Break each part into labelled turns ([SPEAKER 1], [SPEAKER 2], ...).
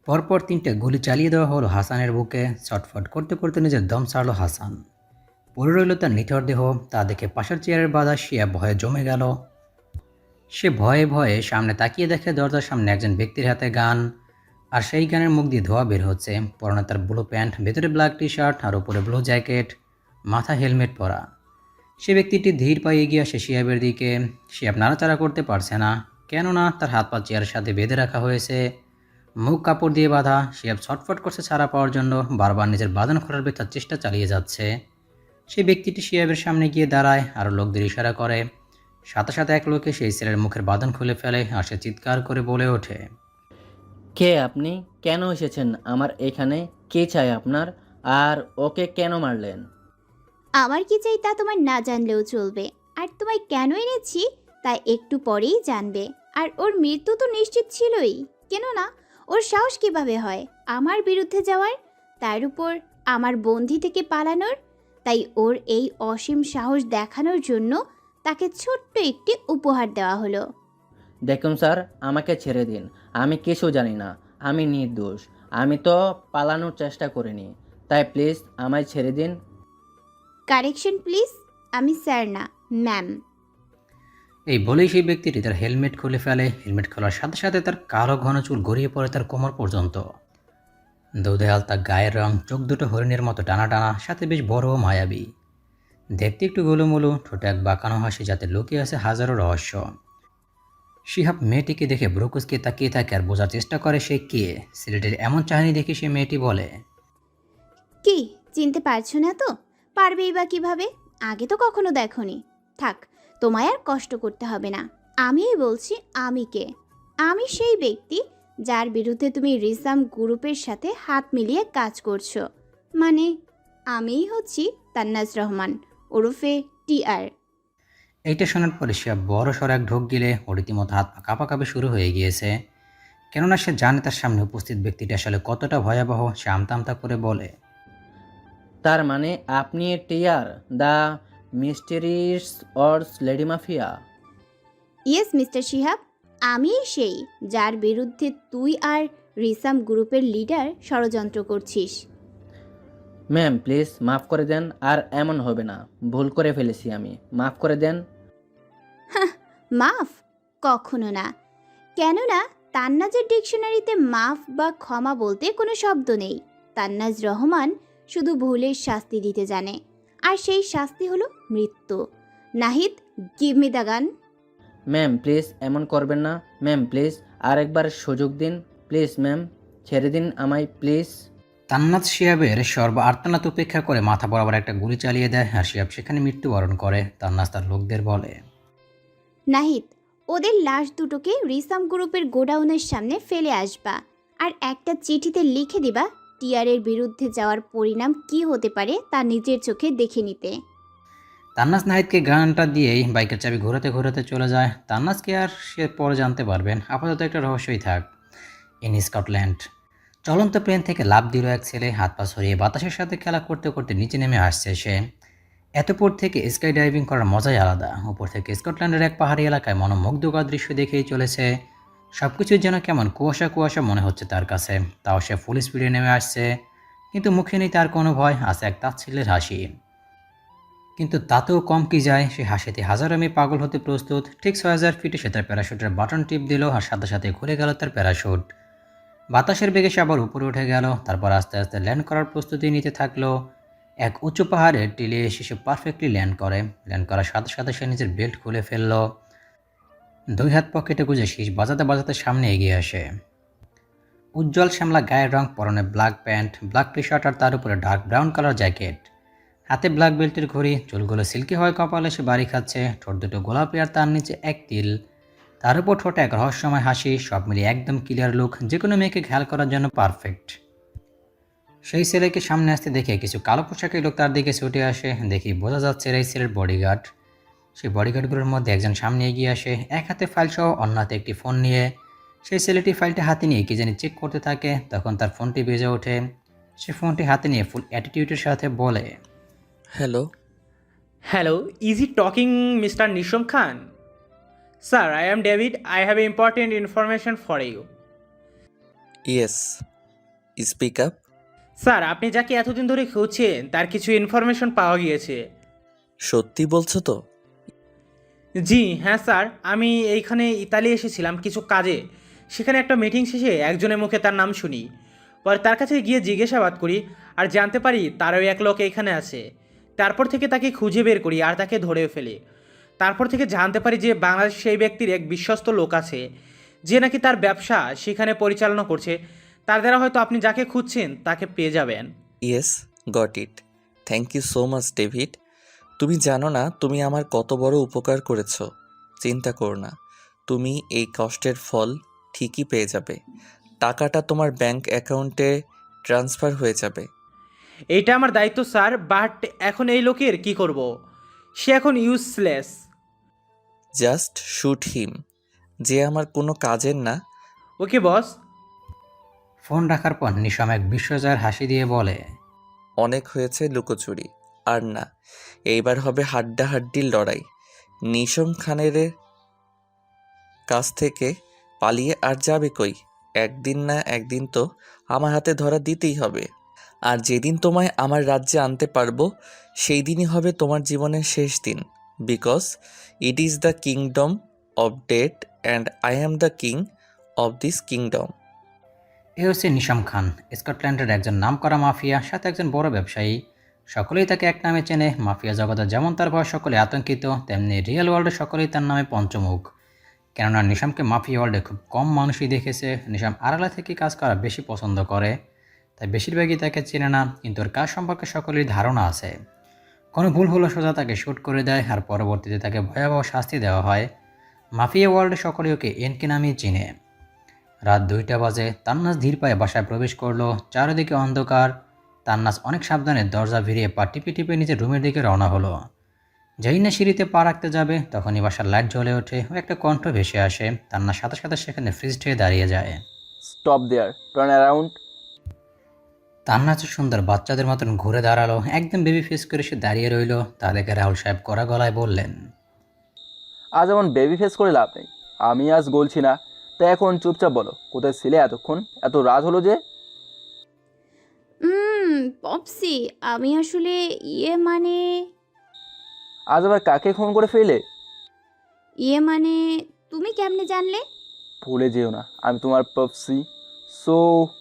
[SPEAKER 1] পরপর ৩টে গুলি চালিয়ে দেওয়া হলো হাসানের বুকে। ছটফট করতে করতে নিজের দম ছাড়ল হাসান। পড়ে রইল তার নিথর দেহ। তা দেখে পাশের চেয়ারের বাধা শিয়া ভয়ে জমে গেল। সে ভয়ে ভয়ে সামনে তাকিয়ে দেখে দরজার সামনে একজন ব্যক্তির হাতে গান, আর সেই গানের মুখ দিয়ে ধোঁয়া বের হচ্ছে। পরনে তার ব্লু প্যান্ট, ভেতরে ব্ল্যাক টি শার্ট আর উপরে ব্লু জ্যাকেট, মাথা হেলমেট পরা। সে ব্যক্তিটি ধীর পায়ে এগিয়ে আসে শিয়াবের দিকে। শিয়াব নাড়াচাড়া করতে পারছে না, কেননা তার হাত পা চেয়ারের সাথে বেঁধে রাখা হয়েছে, মুখ কাপড় দিয়ে বাঁধা। শিয়াব ছটফট করছে ছাড়া পাওয়ার জন্য, বারবার নিজের বাঁধন খোলার ব্যথার চেষ্টা চালিয়ে যাচ্ছে। সেই ব্যক্তিটি শিয়াবের সামনে গিয়ে দাঁড়ায় আর লোকদের ইশারা করে। সাথে সাথে এক লোকে সেই ছেলের মুখের বাঁধন খুলে ফেলে আর সে চিৎকার করে বলে ওঠে,
[SPEAKER 2] কে আপনি? কেন এসেছেন আমার এখানে? কে চাই আপনার? আর ওকে কেন মারলেন?
[SPEAKER 3] আমার কি চাই তা তোমার না জানলেও চলবে। আর তোমায় কেন এনেছি তা একটু পরেই জানবে। আর ওর মৃত্যু তো নিশ্চিত ছিলই, কেন না? ওর সাহস কিভাবে হয় আমার বিরুদ্ধে যাওয়ার, তার উপর আমার বন্দি থেকে পালানোর? তাই ওর এই অসীম সাহস দেখানোর জন্য তাকে ছোট্ট একটি উপহার দেওয়া হলো।
[SPEAKER 2] দেখুন স্যার, আমাকে ছেড়ে দিন। আমি কিছু জানি না। আমি নির্দোষ। আমি তো পালানোর চেষ্টা করিনি। তাই প্লিজ আমায় ছেড়ে দিন।
[SPEAKER 3] কারেকশন প্লিজ, আমি স্যার না, ম্যাম।
[SPEAKER 1] এই বলেই সেই ব্যক্তিটি তার হেলমেট খুলে ফেলে। হেলমেট খোলার সাথে সাথে তার কালো ঘন চুল গড়িয়ে পড়ে তার কোমর পর্যন্ত। দুধেয়াল তার গায়ের রং, চোখ দুটো হরিণের মতো টানা টানা, সাথে বেশ বড় ও মায়াবী। দেখতে একটু গোলুমোলু, ঠোঁটে এক বাঁকানো হাসি যাতে লুকিয়ে আছে হাজারো রহস্য। শিহাব মেয়েটিকে দেখে ব্রুকুসকে তাকিয়ে থাকে আর বোঝার চেষ্টা করে সে কে। ছেলেটির এমন চাহনি দেখে সে মেয়েটি বলে,
[SPEAKER 3] কি, চিনতে পারছো না তো? পারবেই বা কিভাবে? আগে তো কখনো দেখোনি। থাক, তোমায় আর কষ্ট করতে হবে না। আমিই বলছি আমি কে। আমি সেই ব্যক্তি যার বিরুদ্ধে তুমি রিসাম গ্রুপের সাথে হাত মিলিয়ে কাজ করছো। মানে, আমিই হচ্ছি তান্নাজ রহমান, ওরফে টিআর।
[SPEAKER 1] এইটা শোনার পরে শিহাব বড় সড় এক ঢোক গিলে ও রীতিমতো হাত পা কাঁপাকাঁপি শুরু হয়ে গিয়েছে। কেননা সে জানে তার সামনে উপস্থিত ব্যক্তিটি আসলে কতটা ভয়াবহ। সে আমতা আমতা করে বলে,
[SPEAKER 2] তার মানে আপনি টিয়ার, দ্য মিস্টেরিয়াস অর্স lady mafia?
[SPEAKER 3] Yes mister Shihab, আমিই সেই যার বিরুদ্ধে তুই আর রিসাম গ্রুপের লিডার ষড়যন্ত্র করছিস।
[SPEAKER 2] ম্যাম প্লিজ মাফ করে দেন। আর এমন হবে না। ভুল করে ফেলেছি আমি। মাফ করে দেন।
[SPEAKER 3] হাহ, মাফ? কখনো না। কেননা তান্নাজের ডিকশনারিতে মাফ বা ক্ষমা বলতে কোনো শব্দ নেই। তান্নাজ রহমান শুধু ভুলের শাস্তি দিতে জানে, আর সেই শাস্তি হলো মৃত্যু। Nahid, give me the gun.
[SPEAKER 2] Ma'am please এমন করবেন না। ম্যাম প্লিজ আরেকবার সুযোগ দিন। প্লিজ ম্যাম, ছেড়ে দিন আমায় প্লিজ।
[SPEAKER 1] তান্নাজ শিহাবের সর্ব আর্তনাদ উপেক্ষা করে মাথা বরাবর একটা গুলি চালিয়ে দেয় আর শিহাব সেখানে মৃত্যুবরণ করে। তান্নাজ তার লোকদের বলে,
[SPEAKER 3] নাহিদ, ওদের লাশ দুটোকে রিসাম গ্রুপের গোডাউনের সামনে ফেলে আসবা, আর একটা চিঠিতে লিখে দিবা টিআরের বিরুদ্ধে যাওয়ার পরিণাম কি হতে পারে তা নিজের চোখে দেখে নিতে।
[SPEAKER 1] তান্নাজ নাহিদকে গানটা দিয়েই বাইকের চাবি ঘোরাতে ঘোরাতে চলে যায়। তান্নাজকে আর সে পরে জানতে পারবেন, আপাতত একটা রহস্যই থাক। ইন স্কটল্যান্ড চলন্ত প্লেন থেকে লাফ দিল এক ছেলে। হাত পা ছড়িয়ে বাতাসের সাথে খেলা করতে করতে নিচে নেমে আসছে সে। এত উপর থেকে স্কাই ডাইভিং করার মজাই আলাদা। উপর থেকে স্কটল্যান্ডের এক পাহাড়ি এলাকায় মনোমুগ্ধকর দৃশ্য দেখেই চলেছে। সব কিছুর যেন কেমন কুয়াশা কুয়াশা মনে হচ্ছে তার কাছে। তাও সে ফুল স্পিডে নেমে আসছে, কিন্তু মুখে নেই তার কোনো ভয়, আছে এক তাচ্ছিল্যের হাসি। কিন্তু তাতেও কম কি যায়, সে হাসিতে হাজারো মেয়ে পাগল হতে প্রস্তুত। ঠিক ৬,০০০ ফিটে সে তার প্যারাশুটের বাটন টিপ দিল আর সাথে সাথে ঘুরে গেল তার প্যারাশুট। বাতাসের বেগে সে আবার উপরে উঠে গেল। তারপর আস্তে আস্তে ল্যান্ড করার প্রস্তুতি নিতে থাকলো। এক উঁচু পাহাড়ের টিলে এসে সে পারফেক্টলি ল্যান্ড করে। ল্যান্ড করার সাথে সাথে সে নিজের বেল্ট খুলে ফেললো। দুই হাত পকেটে গুজে শীষ বাজাতে বাজাতে সামনে এগিয়ে আসে। উজ্জ্বল শ্যামলা গায়ের রং, পরনে black pant, black T shirt আর তার উপরে ডার্ক ব্রাউন কালার জ্যাকেট। হাতে ব্ল্যাক বেল্টের ঘড়ি, চুলগুলো সিল্কি হয় কপালে সে বাড়ি খাচ্ছে। ঠোঁট দুটো গোলাপি আর তার নিচে এক তিল। তার উপর ঠোঁটে এক রহস্যময় হাসি। সব মিলিয়ে একদম ক্লিয়ার লুক, যে কোনো মেয়েকে খেয়াল করার জন্য পারফেক্ট। সেই ছেলেকে সামনে আসতে দেখে কিছু কালো পোশাকের লোক তার দিকে ছুটে আসে। দেখি বোঝা যাচ্ছে এই ছেলের বডিগার্ড। সেই বডিগার্ডগুলোর মধ্যে একজন সামনে এগিয়ে আসে, এক হাতে ফাইল সহ অন্য হাতে একটি ফোন নিয়ে। সেই ছেলেটি ফাইলটা হাতে নিয়ে কি জানি চেক করতে থাকে। তখন তার ফোনটি বেজে ওঠে। সে ফোনটি হাতে নিয়ে ফুল অ্যাটিটিউডের সাথে বলে,
[SPEAKER 4] Hello.
[SPEAKER 5] Hello, is he talking Mr. Nisham Khan? Sir, I am David. I have important information for you.
[SPEAKER 4] Yes. Speak up.
[SPEAKER 5] Sir আপনি যাকে এতদিন ধরে খুঁজছেন তার কিছু ইনফরমেশন পাওয়া গিয়েছে।
[SPEAKER 4] সত্যি বলছো তো?
[SPEAKER 5] জি হ্যাঁ স্যার, আমি এইখানে ইতালি এসেছিলাম কিছু কাজে। সেখানে একটা মিটিং শেষে একজনের মুখে তার নাম শুনি। পরে তার কাছে গিয়ে জিজ্ঞাসাবাদ করি আর জানতে পারি তারও এক লোক এখানে আছে। তারপর থেকে তাকে খুঁজে বের করি আর তাকে ধরেও ফেলি। তারপর থেকে জানতে পারি যে বাংলাদেশ সেই ব্যক্তির এক বিশ্বস্ত লোক আছে যে নাকি তার ব্যবসা সেখানে পরিচালনা করছে। তার দ্বারা হয়তো আপনি যাকে খুঁজছেন তাকে পেয়ে যাবেন।
[SPEAKER 4] Yes, got it. Thank you so much David. তুমি জানো না তুমি আমার কত বড় উপকার করেছো। চিন্তা করো না, তুমি এই কষ্টের ফল ঠিকই পেয়ে যাবে। টাকাটা তোমার ব্যাংক অ্যাকাউন্টে ট্রান্সফার হয়ে যাবে।
[SPEAKER 5] এইটা আমার দায়িত্ব স্যার, বাট এখন এই লোকের কি করব? সে এখন ইউজলেস।
[SPEAKER 4] Just shoot him. যে আমার কোনো কাজের না।
[SPEAKER 5] ওকে বস।
[SPEAKER 1] ফোন রাখার পর নিশাম এক বিশ্বজয়ের হাসি দিয়ে বলে,
[SPEAKER 4] অনেক হয়েছে লুকোচুরি, আর না, এইবার হবে হাড্ডাহাড্ডির লড়াই। নিশম খানের কাছ থেকে পালিয়ে আর যাবে কই? একদিন না একদিন তো আমার হাতে ধরা দিতেই হবে। আর যেদিন তোমায় আমার রাজ্যে আনতে পারবো সেই দিনই হবে তোমার জীবনের শেষ দিন। Because it is the kingdom of death and I am the king of this kingdom.
[SPEAKER 1] এ হচ্ছে নিশাম খান, স্কটল্যান্ডের একজন নামকরা মাফিয়া, সাথে একজন বড় ব্যবসায়ী। সকলেই তাকে এক নামে চেনে। মাফিয়া জগতে যেমন তার ভয় সকলে আতঙ্কিত, তেমনি রিয়েল ওয়ার্ল্ডে সকলেই তার নামে পঞ্চমুখ। কেননা নিশামকে মাফিয়া ওয়ার্ল্ডে খুব কম মানুষই দেখেছে। নিশাম আড়ালে থেকে কাজ করা বেশি পছন্দ করে, তাই বেশিরভাগই তাকে চেনে না, কিন্তু ওর কাজ সম্পর্কে সকলেরই ধারণা আছে। কোনো ভুল হলো সোজা তাকে শ্যুট করে দেয়, আর পরবর্তীতে তাকে ভয়াবহ শাস্তি দেওয়া হয়। মাফিয়া ওয়ার্ল্ডে সকলেই ওকে এনকে নামেই চিনে। রাত 2টা বাজে, তান্নাস ধীর পায়ে বাসায় প্রবেশ করলো। চারিদিকে অন্ধকার। তান্নাস অনেক সাবধানে দরজা ভিড়িয়ে পা টিপে টিপে নিজের রুমের দিকে রওনা হলো। যেই না সিঁড়িতে পা রাখতে যাবে তখনই বাসার লাইট জ্বলে ওঠে ও একটা কণ্ঠ ভেসে আসে। তান্নাস সাথে সাথে সেখানে ফ্রিজ হয়ে দাঁড়িয়ে যায়।
[SPEAKER 2] স্টপ দেয়ার, টার্ন অ্যারাউন্ড।
[SPEAKER 1] তান্নাস সুন্দর বাচ্চাদের মতন ঘুরে দাঁড়ালো, একদম বেবি ফেস করে সে দাঁড়িয়ে রইল। তা দেখে রাহুল সাহেব কড়া গলায় বললেন,
[SPEAKER 6] আজ এমন বেবি ফেস করে লাভ নেই। আমি আজ বলছি না, তাই এখন চুপচাপ বলো কোথায় ছিলে এতক্ষণ? এত রাত হলো যে।
[SPEAKER 3] পপসি, আমি আসলে মানে
[SPEAKER 6] আজ আবার কাকে ফোন করে ফেলে?
[SPEAKER 3] মানে তুমি কেমনে জানলে?
[SPEAKER 6] ভুলে যেও না আমি তোমার পপসি। সো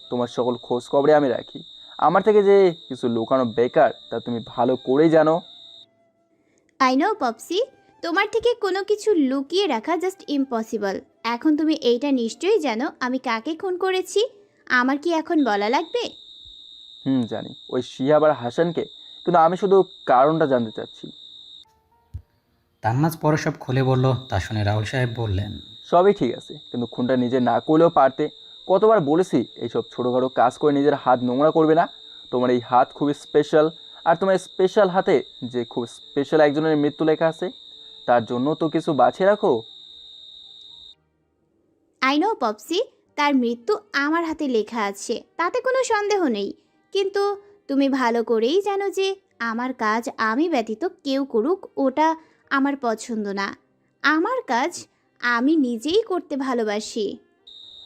[SPEAKER 6] তোমার সকল খোঁজ খবরে আমি রাখি। আমার থেকে যে কিছু লুকানো বেকার তা তুমি ভালো করেই জানো।
[SPEAKER 3] আই নো পপসি, তোমার থেকে কোনো কিছু লুকিয়ে রাখা জাস্ট ইম্পসিবল। এখন তুমি এইটা নিশ্চয়ই জানো আমি কাকে খুন করেছি। আমার কি এখন বলা লাগবে?
[SPEAKER 6] জানি, ওই শিহাব আর হাসানকে। কিন্তু আমি শুধু কারণটা জানতে চাচ্ছি।
[SPEAKER 1] তান্নাস পরে সব খুলে বলল। তা শুনে রাহুল সাহেব বললেন,
[SPEAKER 6] সবই ঠিক আছে, কিন্তু খুনটা নিজে না করলেও পারতে। কতবার বলেছি এইসব ছোটোখাটো কাজ করে নিজের হাত নোংরা করবে না। তোমার এই হাত খুবই স্পেশাল। আর তোমার স্পেশাল হাতে যে খুব স্পেশাল একজনের মৃত্যু লেখা আছে, তার জন্য তো কিছু বাছিয়ে রাখো।
[SPEAKER 3] আই নো পপসি, তার মৃত্যু আমার হাতে লেখা আছে, তাতে কোনো সন্দেহ নেই। কিন্তু তুমি ভালো করেই জানো যে আমার কাজ আমি ব্যতীত কেউ করুক ওটা আমার পছন্দ না। আমার কাজ আমি নিজেই করতে ভালোবাসি।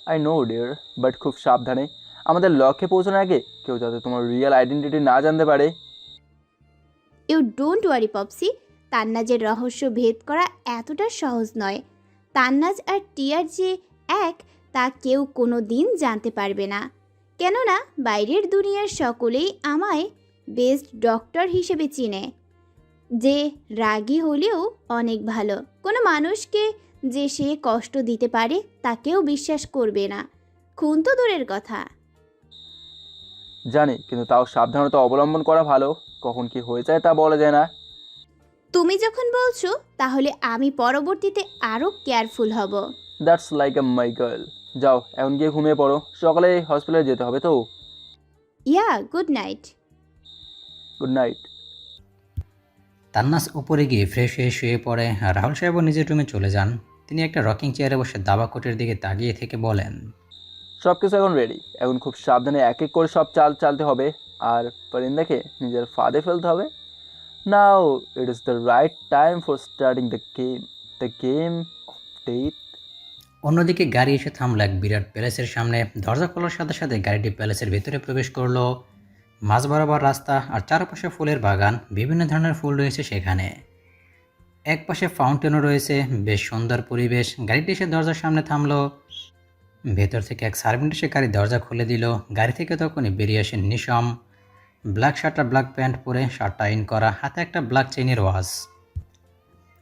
[SPEAKER 6] আই নো ডিয়ার, বাট খুব সাবধানে। আমাদের লক্ষ্যে পৌঁছানোর আগে কেউ যাতে তোমার রিয়েল আইডেন্টিটি না জানতে পারে।
[SPEAKER 3] ইউ ডোন্ট ওয়ারি পপসি, তান্নাজের রহস্য ভেদ করা এতটা সহজ নয়। তান্নাজ আর টিয়ার যে এক তা কেউ কোনো দিন জানতে পারবে না। কেননা বাইরের দুনিয়ার সকলেই আমায় বেস্ট ডক্টর হিসেবে চিনে, যে রাগী হলেও অনেক ভালো। কোনো মানুষকে যে সে কষ্ট দিতে পারে তাকেও বিশ্বাস করবে না, খুন তো দূরের কথা।
[SPEAKER 6] জানি, কিন্তু তাও সাবধানতা অবলম্বন করা ভালো। কখন কি হয়ে যায় তা বলা যায় না।
[SPEAKER 3] তুমি যখন বলছো তাহলে আমি পরবর্তীতে আরও কেয়ারফুল হব।
[SPEAKER 6] That's like a my girl. যাও এখন গিয়ে ঘুমিয়ে পড়ো, সকালে হসপিটালে যেতে হবে তো।
[SPEAKER 3] Yeah, good night.
[SPEAKER 6] Good night.
[SPEAKER 1] Tannaz উপরে গিয়ে ফ্রেশ হয়ে শুয়ে পড়ে আর রাহুল সাহেবও নিজের রুমে চলে যান। তিনি একটা রকিং চেয়ারে বসে দাবা কোটের দিকে তাকিয়ে থেকে বলেন,
[SPEAKER 6] সব কিছু এখন রেডি। এখন খুব সাবধানে এক এক করে সব চাল চালতে হবে আর পরিন্দাকে নিজের ফাঁদে ফেলতে হবে। Now it is the right time for starting the game of death.
[SPEAKER 1] অন্যদিকে গাড়ি এসে থামলো এক বিরাট প্যালেসের সামনে। দরজা খোলার সাথে সাথে গাড়িটি প্যালেসের ভেতরে প্রবেশ করলো। মাঝ বরাবর রাস্তা আর চারপাশে ফুলের বাগান, বিভিন্ন ধরনের ফুল রয়েছে সেখানে। এক পাশে ফাউন্টেনও রয়েছে, বেশ সুন্দর পরিবেশ। গাড়িটি এসে দরজার সামনে থামলো। ভেতর থেকে এক সার্ভেন্ট এসে গাড়ির দরজা খুলে দিল। গাড়ি থেকে তখনই বেরিয়ে আসেন নিশম। ব্ল্যাক শার্ট আর ব্ল্যাক প্যান্ট পরে, শার্টটা ইন করা, হাতে একটা ব্ল্যাক চেইনের ওয়াচ।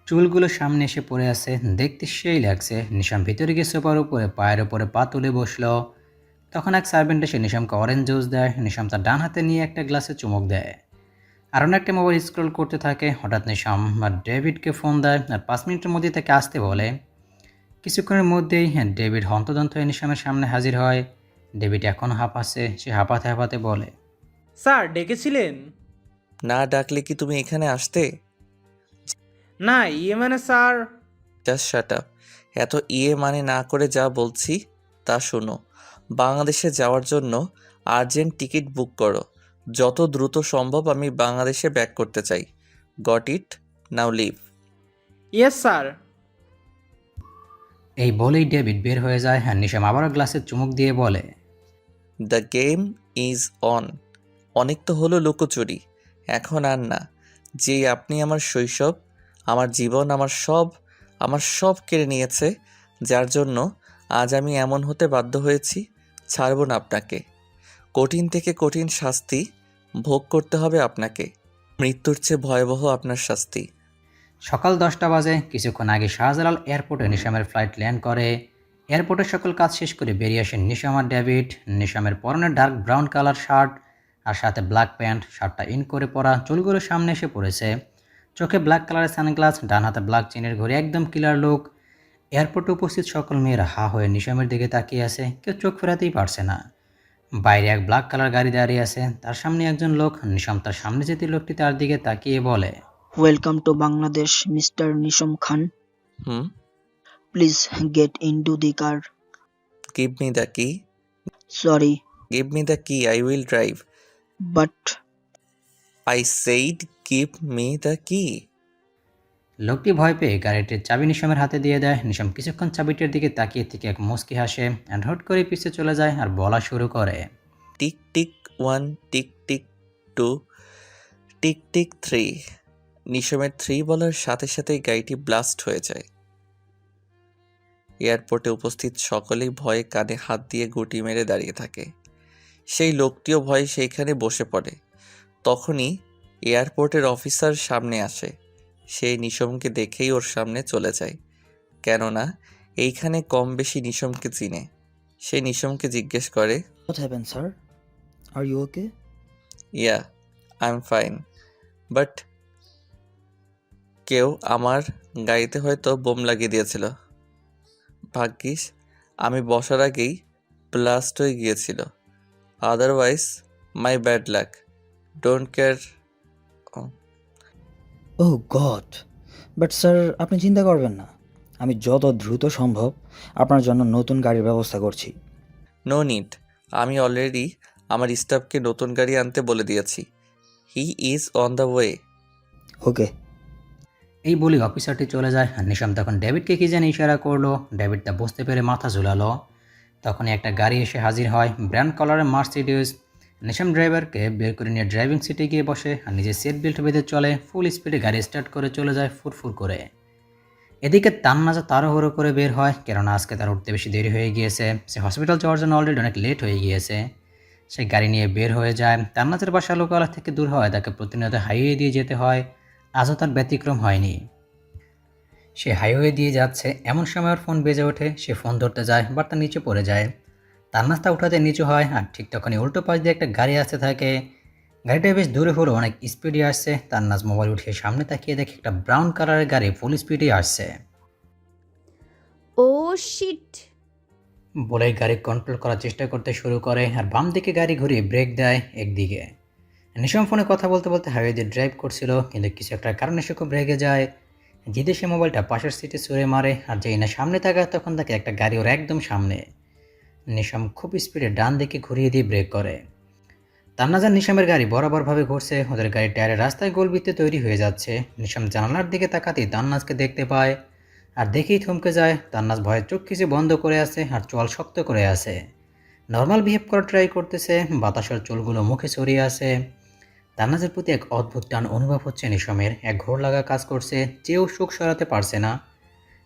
[SPEAKER 1] চুলগুলো সামনে এসে পড়ে আছে, দেখতে সেই লাগছে। নিশাম ভিতরে গিয়ে সোফার উপরে পায়ের উপরে পা তুলে বসলো। তখন এক সার্ভেন্ট এসে নিশামকে অরেঞ্জ জুস দেয়। নিশাম তার ডান হাতে নিয়ে একটা গ্লাসে চুমুক দেয়। আর অন্য একটা মোবাইল স্ক্রল করতে থাকে। হঠাৎ নিশাম আর ডেভিডকে ফোন দেয় আর 5 মিনিটের মধ্যে তাকে আসতে বলে। কিছুক্ষণের মধ্যেই ডেভিড হন্তদন্ত হয়ে নিশামের সামনে হাজির হয়। ডেভিড এখনও হাঁপাচ্ছে, সে হাঁপাতে হাঁপাতে বলে,
[SPEAKER 5] স্যার ডেকেছিলেন?
[SPEAKER 4] না ডাকলে কি তুমি এখানে আসতে?
[SPEAKER 5] না, মানে স্যার।
[SPEAKER 4] Just shut up. এত মানে না করে যা বলছি তা শোনো। বাংলাদেশে যাওয়ার জন্য আর্জেন্ট টিকিট বুক করো। যত দ্রুত সম্ভব আমি বাংলাদেশে ব্যাক করতে চাই। Got it? Now leave.
[SPEAKER 5] Yes sir.
[SPEAKER 1] এই বলেই ডেভিড বের হয়ে যায়। নিশাম আবারও গ্লাসে চুমুক দিয়ে বলে,
[SPEAKER 4] দ্য গেম ইজ অন। অনেক তো হলো লুকোচুরি, এখন আর না। যেই আপনি আমার শৈশব, আমার জীবন, আমার সব কেড়ে নিয়েছে, যার জন্য আজ আমি এমন হতে বাধ্য হয়েছি। ছাড়ব না আপনাকে। কঠিন থেকে কঠিন শাস্তি ভোগ করতে হবে আপনাকে। মৃত্যুর চেয়ে ভয়াবহ আপনার শাস্তি।
[SPEAKER 1] সকাল 10টা বাজে। কিছুক্ষণ আগে শাহজালাল এয়ারপোর্টে নিশামের ফ্লাইট ল্যান্ড করে। এয়ারপোর্টের সকল কাজ শেষ করে বেরিয়ে আসেন নিশাম আর ডেভিড। নিশামের পরনে ডার্ক ব্রাউন কালার শার্ট আর সাথে ব্ল্যাক প্যান্ট, শার্টটা ইন করে পরা, চুলগুলো সামনে এসে পড়েছে, চোখে ব্ল্যাক কালারের সানগ্লাস, ডান হাতে ব্ল্যাক চেনের ঘড়ি, একদম ক্লিয়ার লুক। এয়ারপোর্টে উপস্থিত সকল মেয়েরা হা হয়ে নিশামের দিকে তাকিয়ে আছে, কেউ চোখ ফেরাতেই পারছে না। বাইরে এক ব্ল্যাক কালার গাড়ি দাঁড়িয়ে আছে, তার সামনে একজন লোক। নিশাম তার সামনে যেতে লোকটি তার দিকে তাকিয়ে বলে,
[SPEAKER 7] Welcome to Bangladesh, Mr. Nisham Khan.
[SPEAKER 4] Hmm?
[SPEAKER 7] Please get into the car.
[SPEAKER 4] Give me the কি।
[SPEAKER 7] Sorry,
[SPEAKER 4] গিভ মি দ্য কি, I will drive.
[SPEAKER 7] but
[SPEAKER 4] I said give me the কি।
[SPEAKER 1] লোকটি ভয় পেয়ে গাড়িটির চাবি নিশামের হাতে দিয়ে দেয়। নিশাম কিছুক্ষণ চাবিটির দিকে তাকিয়ে থেকে এক মুচকি হাসে আর হট করে পিছে চলে যায় আর বলা শুরু করে,
[SPEAKER 4] tick tick 1, tick tick 2, tick tick 3। নিশমের 3 বলার সাথে সাথেই গাড়িটি ব্লাস্ট হয়ে যায়। এয়ারপোর্টে উপস্থিত সকলেই ভয়ে কানে হাত দিয়ে গুটি মেরে দাঁড়িয়ে থাকে। সেই লোকটিও ভয়ে সেইখানে বসে পড়ে। তখনই এয়ারপোর্টের অফিসার সামনে আসে। সেই নিশমকে দেখেই ওর সামনে চলে যায়, কেননা এইখানে কম বেশি নিশমকে চিনে। সে নিশমকে জিজ্ঞেস করে,
[SPEAKER 8] What happened, sir? Are you okay?
[SPEAKER 4] Yeah, I am fine, but কেউ আমার গাড়িতে হয়তো বোম লাগিয়ে দিয়েছিল। ভাগ্যিস আমি বসার আগেই ব্লাস্ট হয়ে গিয়েছিল। Otherwise my bad luck. Don't care.
[SPEAKER 8] Oh God! But sir আপনি চিন্তা করবেন না, আমি যত দ্রুত সম্ভব আপনার জন্য নতুন গাড়ির ব্যবস্থা করছি।
[SPEAKER 4] No need. আমি অলরেডি আমার স্টাফকে নতুন গাড়ি আনতে বলে দিয়েছি। He is on the way.
[SPEAKER 8] Okay.
[SPEAKER 1] এই বলি অফিসারটি চলে যায়। আর নিশাম তখন ডেভিডকে কি জানি ইশারা করলো। ডেভিড তা বুঝতে পেরে মাথা ঝুলালো। তখনই একটা গাড়ি এসে হাজির হয়, ব্র্যান্ড কালারের মার্সিডিজ। নিশাম ড্রাইভারকে বের করে নিয়ে ড্রাইভিং সিটে গিয়ে বসে আর নিজে সিট বেল্ট বেঁধে চলে। ফুল স্পিডে গাড়ি স্টার্ট করে চলে যায় ফুরফুর করে। এদিকে তান্নাজা তাড়াহুড়ো করে বের হয়, কেননা আজকে তার উঠতে বেশি দেরি হয়ে গিয়েছে। সে হসপিটাল যাওয়ার জন্য অলরেডি অনেক লেট হয়ে গিয়েছে। সে গাড়ি নিয়ে বের হয়ে যায়। তান্নাজের বাসা লোকালয় থেকে দূর হয়, তাকে প্রতিনিয়ত হাইওয়ে দিয়ে যেতে হয়। আজও তার ব্যতিক্রম হয়নি। সে হাইওয়ে দিয়ে যাচ্ছে, এমন সময় ওর ফোন বেজে ওঠে। সে ফোন ধরতে যায়, বাট তার নিচে পড়ে যায়। তান্নাজটা উঠাতে নিচু হয়, আর ঠিক তখনই উল্টো পাশ দিয়ে একটা গাড়ি আসতে থাকে। গাড়িটা বেশ দূরে হলো, অনেক স্পিডে আসছে। তান্নাজ মোবাইল উঠিয়ে সামনে তাকিয়ে দেখে একটা ব্রাউন কালারের গাড়ি ফুল স্পিডে আসছে।
[SPEAKER 3] ও শিট!
[SPEAKER 1] বলে গাড়ি কন্ট্রোল করার চেষ্টা করতে শুরু করে আর বাম দিকে গাড়ি ঘুরিয়ে ব্রেক দেয় একদিকে। নিশাম ফোনে কথা বলতে বলতে হাইওয়ে দিয়ে ড্রাইভ করছিল, কিন্তু কিছু একটা কারণে সে খুব রেগে যায়। জিদে সে মোবাইলটা পাশের সিটে ছুঁড়ে মারে, আর যেই না সামনে তাকায় তখন তাকে একটা গাড়ি ওর একদম সামনে। নিশাম খুব স্পিডে ডান দিকে ঘুরিয়ে দিয়ে ব্রেক করে। তান্নাজার নিশামের গাড়ি বরাবরভাবে ঘুরছে, ওদের গাড়ির টায়ারের রাস্তায় গোলবৃত্তে তৈরি হয়ে যাচ্ছে। নিশাম জানালার দিকে তাকাতেই তান্নাজকে দেখতে পায়। আর দেখেই থমকে যায়। তান্নাজ ভয়ে চোখ কিছু বন্ধ করে আছে আর চোয়াল শক্ত করে আছে। নর্মাল বিহেভ করার ট্রাই করতেছে, বাতাসের চুলগুলো মুখে ছড়িয়ে আছে। তান্নাজের প্রতি এক অদ্ভুত টান অনুভব হচ্ছে নিশমের, এক ঘোর লাগা কাজ করছে, চেয়েও সুখ সরাতে পারছে না।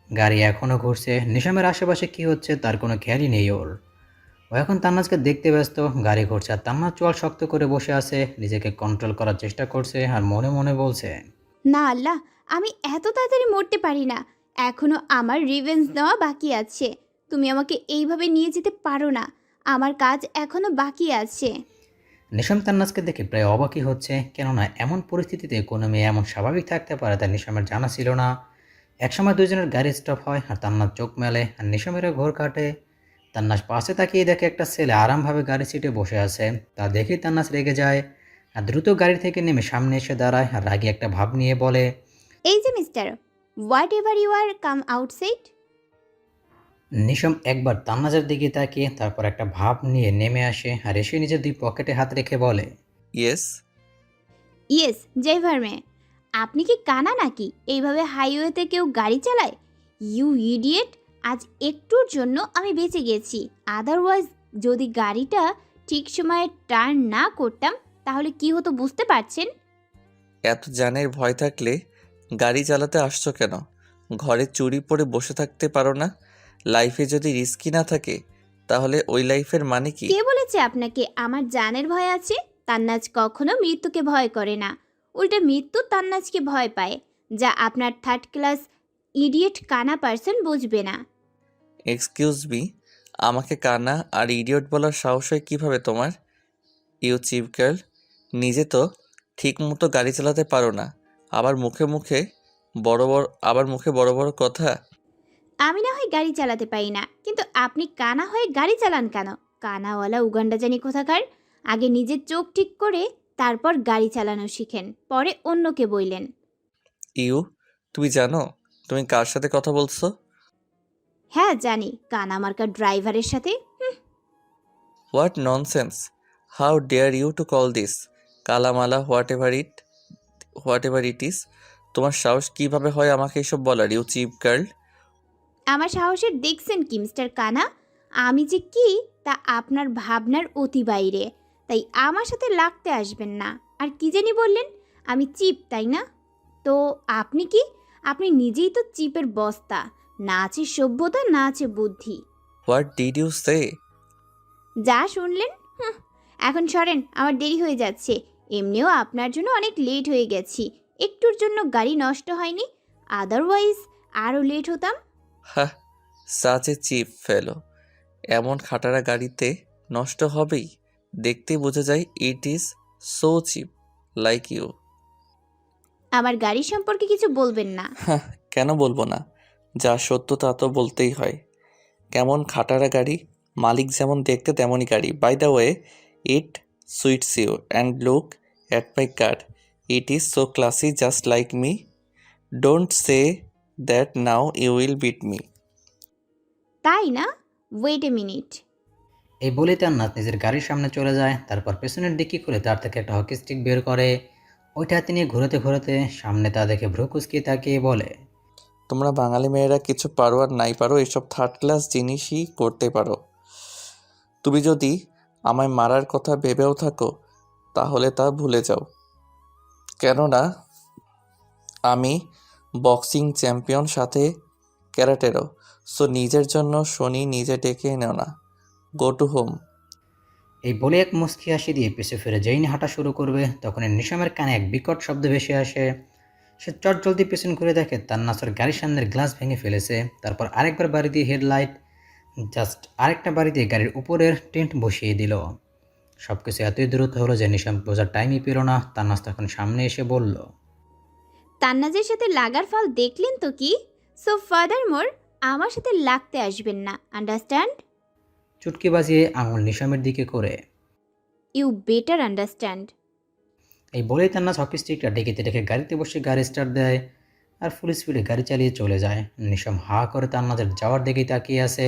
[SPEAKER 1] গাড়ি এখনও ঘুরছে, নিশামের আশেপাশে কি হচ্ছে তার কোনো খেয়ালই নেই ওর। ও এখন তান্নাজকে দেখতে ব্যস্ত। গাড়ি ঘুরছে আর তান্নাজ চোয়াল শক্ত করে বসে আছে, নিজেকে কন্ট্রোল করার চেষ্টা করছে আর মনে মনে বলছে,
[SPEAKER 3] না আল্লাহ, আমি এত তাড়াতাড়ি মরতে পারি না। এখনো আমার রিভেঞ্জ নেওয়া বাকি আছে। তুমি আমাকে এইভাবে নিয়ে যেতে পারো না, আমার কাজ এখনো বাকি আছে।
[SPEAKER 1] নিশাম তান্নাজকে দেখে প্রায় অবাকই হচ্ছে, কেননা এমন পরিস্থিতিতে কোনো মেয়ে এমন স্বাভাবিক থাকতে পারে তা নিশামের জানা ছিল না। একসময় দুজনের গাড়ি স্টপ হয় আর তান্নাজ চোখ মেলে আর নিশামেরও ঘোর কাটে। তান্নাজ পাশে তাকিয়ে দেখে একটা ছেলে আরামভাবে গাড়ি সিটে বসে আছে। তা দেখেই তান্নাজ রেগে যায় আর দ্রুত গাড়ি থেকে নেমে সামনে এসে দাঁড়ায় আর রাগে একটা ভাব নিয়ে বলে,
[SPEAKER 3] এই যে mister, whatever you are, come outside.
[SPEAKER 1] Nisham একবার তান্নাজের দিকে তাকিয়ে তারপর একটা ভাব নিয়ে নেমে আসে আর এসে নিজের দুই পকেটে হাত রেখে বলে,
[SPEAKER 4] ইয়েস।
[SPEAKER 3] ইয়েস ড্রাইভার মে, আপনি কি কানা নাকি? এইভাবে হাইওয়েতে কেউ গাড়ি চালায়? You idiot! আজ একটুর জন্য আমি বেঁচে গেছি, আদারওয়াইজ যদি গাড়িটা ঠিক সময়ে টার্ন না করতাম তাহলে কি হতো বুঝতে পারছেন?
[SPEAKER 4] এত জানের ভয় থাকলে গাড়ি চালাতে আসছো কেন? ঘরে চুরি পরে বসে থাকতে পারো না? লাইফে যদি রিস্কি না থাকে তাহলে ওই লাইফের মানে কি?
[SPEAKER 3] কে বলেছে আপনাকে আমার জানের ভয় আছে? তান্নাজ কখনো মৃত্যুকে ভয় করে না, উল্টে মৃত্যু তান্নাজকে ভয় পায়, যা আপনার থার্ড ক্লাস ইডিয়েট কানা পার্সন বুঝবে না।
[SPEAKER 4] এক্সকিউজ মি, আমাকে কানা আর ইডিয়ট বলার সাহস হয় কীভাবে তোমার? ইউ চিপ গার্ল, নিজে তো ঠিক মতো গাড়ি চালাতে পারো না, আবার মুখে বড় বড় কথা।
[SPEAKER 3] আমি না হয় গাড়ি চালাতে পারি না, কিন্তু আপনি কানা হয়ে গাড়ি চালান কেন? কানাওয়ালা উগান্ডা জানি কোথাকার। আগে নিজের চোখ ঠিক করে তারপর গাড়ি চালানো শিখেন, পরে অন্যকে বইলেন।
[SPEAKER 4] ইউ, তুমি জানো তুমি কার সাথে কথা বলছো?
[SPEAKER 3] হ্যাঁ জানি, কানা মার্কা ড্রাইভারের সাথে।
[SPEAKER 4] What nonsense! How dare you to call this কালামালা হোয়াট এভার ইট ইজ? তোমার সাহস কিভাবে হয় আমাকে এসব বলার, ইউ চিপ গার্ল?
[SPEAKER 3] আমার সাহসের দেখছেন কি মিস্টার কানা? আমি যে কি তা আপনার ভাবনার অতি বাইরে, তাই আমার সাথে লাগতে আসবেন না। আর কি জানি বললেন, আমি চিপ তাই না? তো আপনি কি? আপনি নিজেই তো চিপের বস্তা, না আছে সভ্যতা না আছে বুদ্ধি।
[SPEAKER 4] হোয়াট ডিড ইউ সে?
[SPEAKER 3] যা শুনলেন। এখন সরেন, আমার দেরি হয়ে যাচ্ছে। এমনিও আপনার জন্য অনেক লেট হয়ে গেছি, একটুর জন্য গাড়ি নষ্ট হয়নি, আদারওয়াইজ আরও লেট হতাম।
[SPEAKER 4] হ্যাঁ, সাচ এ চিপ ফেলো। এমন খাটারা গাড়িতে নষ্ট হবেই, দেখতে বোঝা যায় it is so cheap, like you.
[SPEAKER 3] আমার গাড়ি সম্পর্কে কিছু বলবেন না।
[SPEAKER 4] হ্যাঁ, কেন বলবো না? যা সত্য তা তো বলতেই হয়। কেমন খাটারা গাড়ি, মালিক যেমন দেখতে তেমনই গাড়ি। By the way, it suits you and look at my car, it is so classy just like me. Don't say that now you will beat me.
[SPEAKER 3] তাই না? Wait a minute.
[SPEAKER 1] এই বলে তান্নাজ নিজের গাড়ির সামনে চলে যায়। তারপর পেছনের ডিক্কি খুলে তার থেকে একটা হকি স্টিক বের করে। ওইটা হাতে নিয়ে ঘুরোতে ঘুরোতে সামনে তা দেখে ভ্রু কুঁচকিয়ে তাকিয়ে বলে,
[SPEAKER 4] তোমরা বাঙালি মেয়েরা কিছু পারো আর নাই পারো এসব থার্ড ক্লাস জিনিসই করতে পারো। তুমি যদি আমায় মারার কথা ভেবেও থাকো তাহলে তা ভুলে যাও, কেননা আমি বক্সিং চ্যাম্পিয়ন, সাথে ক্যারাটেরও। সো নিজের জন্য শনি নিজে ডেকে এনেও না। Go to home.
[SPEAKER 1] এই বলে এক মুচকি হাসি দিয়ে পিছু ফিরে যেই না হাঁটা শুরু করবে, তখন নিশামের কানে এক বিকট শব্দ ভেসে আসে। সে চটজলদি পেছন ঘুরে দেখে তান্নাসের গাড়ির সামনের গ্লাস ভেঙে ফেলেছে। তারপর আরেকবার বাড়ি দিয়ে হেডলাইট, জাস্ট আরেকটা বাড়ি দিয়ে গাড়ির উপরের টেন্ট বসিয়ে দিল। সব কিছু এতই দ্রুত হলো যে নিশাম বোঝার টাইমই পেল না। তান্নাস তখন সামনে এসে বলল,
[SPEAKER 3] তান্নাজের সাথে লাগার ফল দেখলেন তো কি? সো ফার্দার মোর আমার সাথে লাগতে আসবেন না, আন্ডারস্ট্যান্ড?
[SPEAKER 1] চুটকি বাজিয়ে আঙুল নিশামের দিকে করে।
[SPEAKER 3] You better understand.
[SPEAKER 1] এই বলেই তান্নাস হকি স্টিকটা ডেকেতে রেখে গাড়িতে বসে গাড়ি স্টার্ট দেয় আর ফুল স্পিডে গাড়ি চালিয়ে চলে যায়। নিশাম হা করে তান্নাজের যাওয়ার দিকেই তাকিয়ে আছে।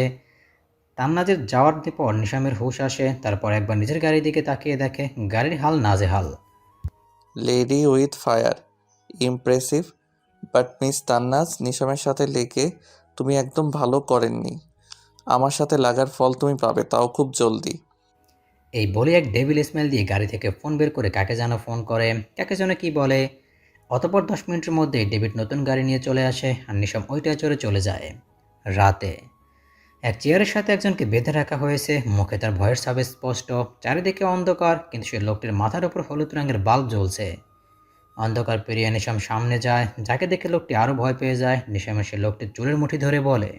[SPEAKER 1] তান্নাজের যাওয়ার পর নিশামের হুঁশ আসে। তারপর একবার নিজের গাড়ির দিকে তাকিয়ে দেখে গাড়ির হাল নাজেহাল।
[SPEAKER 4] Lady with fire, impressive. But miss Tannaz, নিশামের সাথে লেগে তুমি একদম ভালো করেননি। আমার সাথে লাগার ফল তুমি পাবে, তাও খুব জলদি।
[SPEAKER 1] এই বলে এক ডেভিল স্মেল দিয়ে গাড়ি থেকে ফোন বের করে কাকে যেন ফোন করে, কাকে যেন কি বলে। অতপর 10 মিনিটের মধ্যে ডেভিড নতুন গাড়ি নিয়ে চলে আসে আর নিশাম ওইটায় চড়ে চলে যায়। রাতে এক চেয়ারের সাথে একজনকে বেঁধে রাখা হয়েছে, মুখে তার ভয়ের ছাপ স্পষ্ট, চারিদিকে অন্ধকার, কিন্তু সেই লোকটির মাথার উপর হলুদ রঙের বাল্ব জ্বলছে। অন্ধকার পেরিয়ে নিশাম সামনে যায়, যাকে দেখে লোকটি আরও ভয় পেয়ে যায়। নিশামের সে লোকটির চুলের মুঠি ধরে বলে,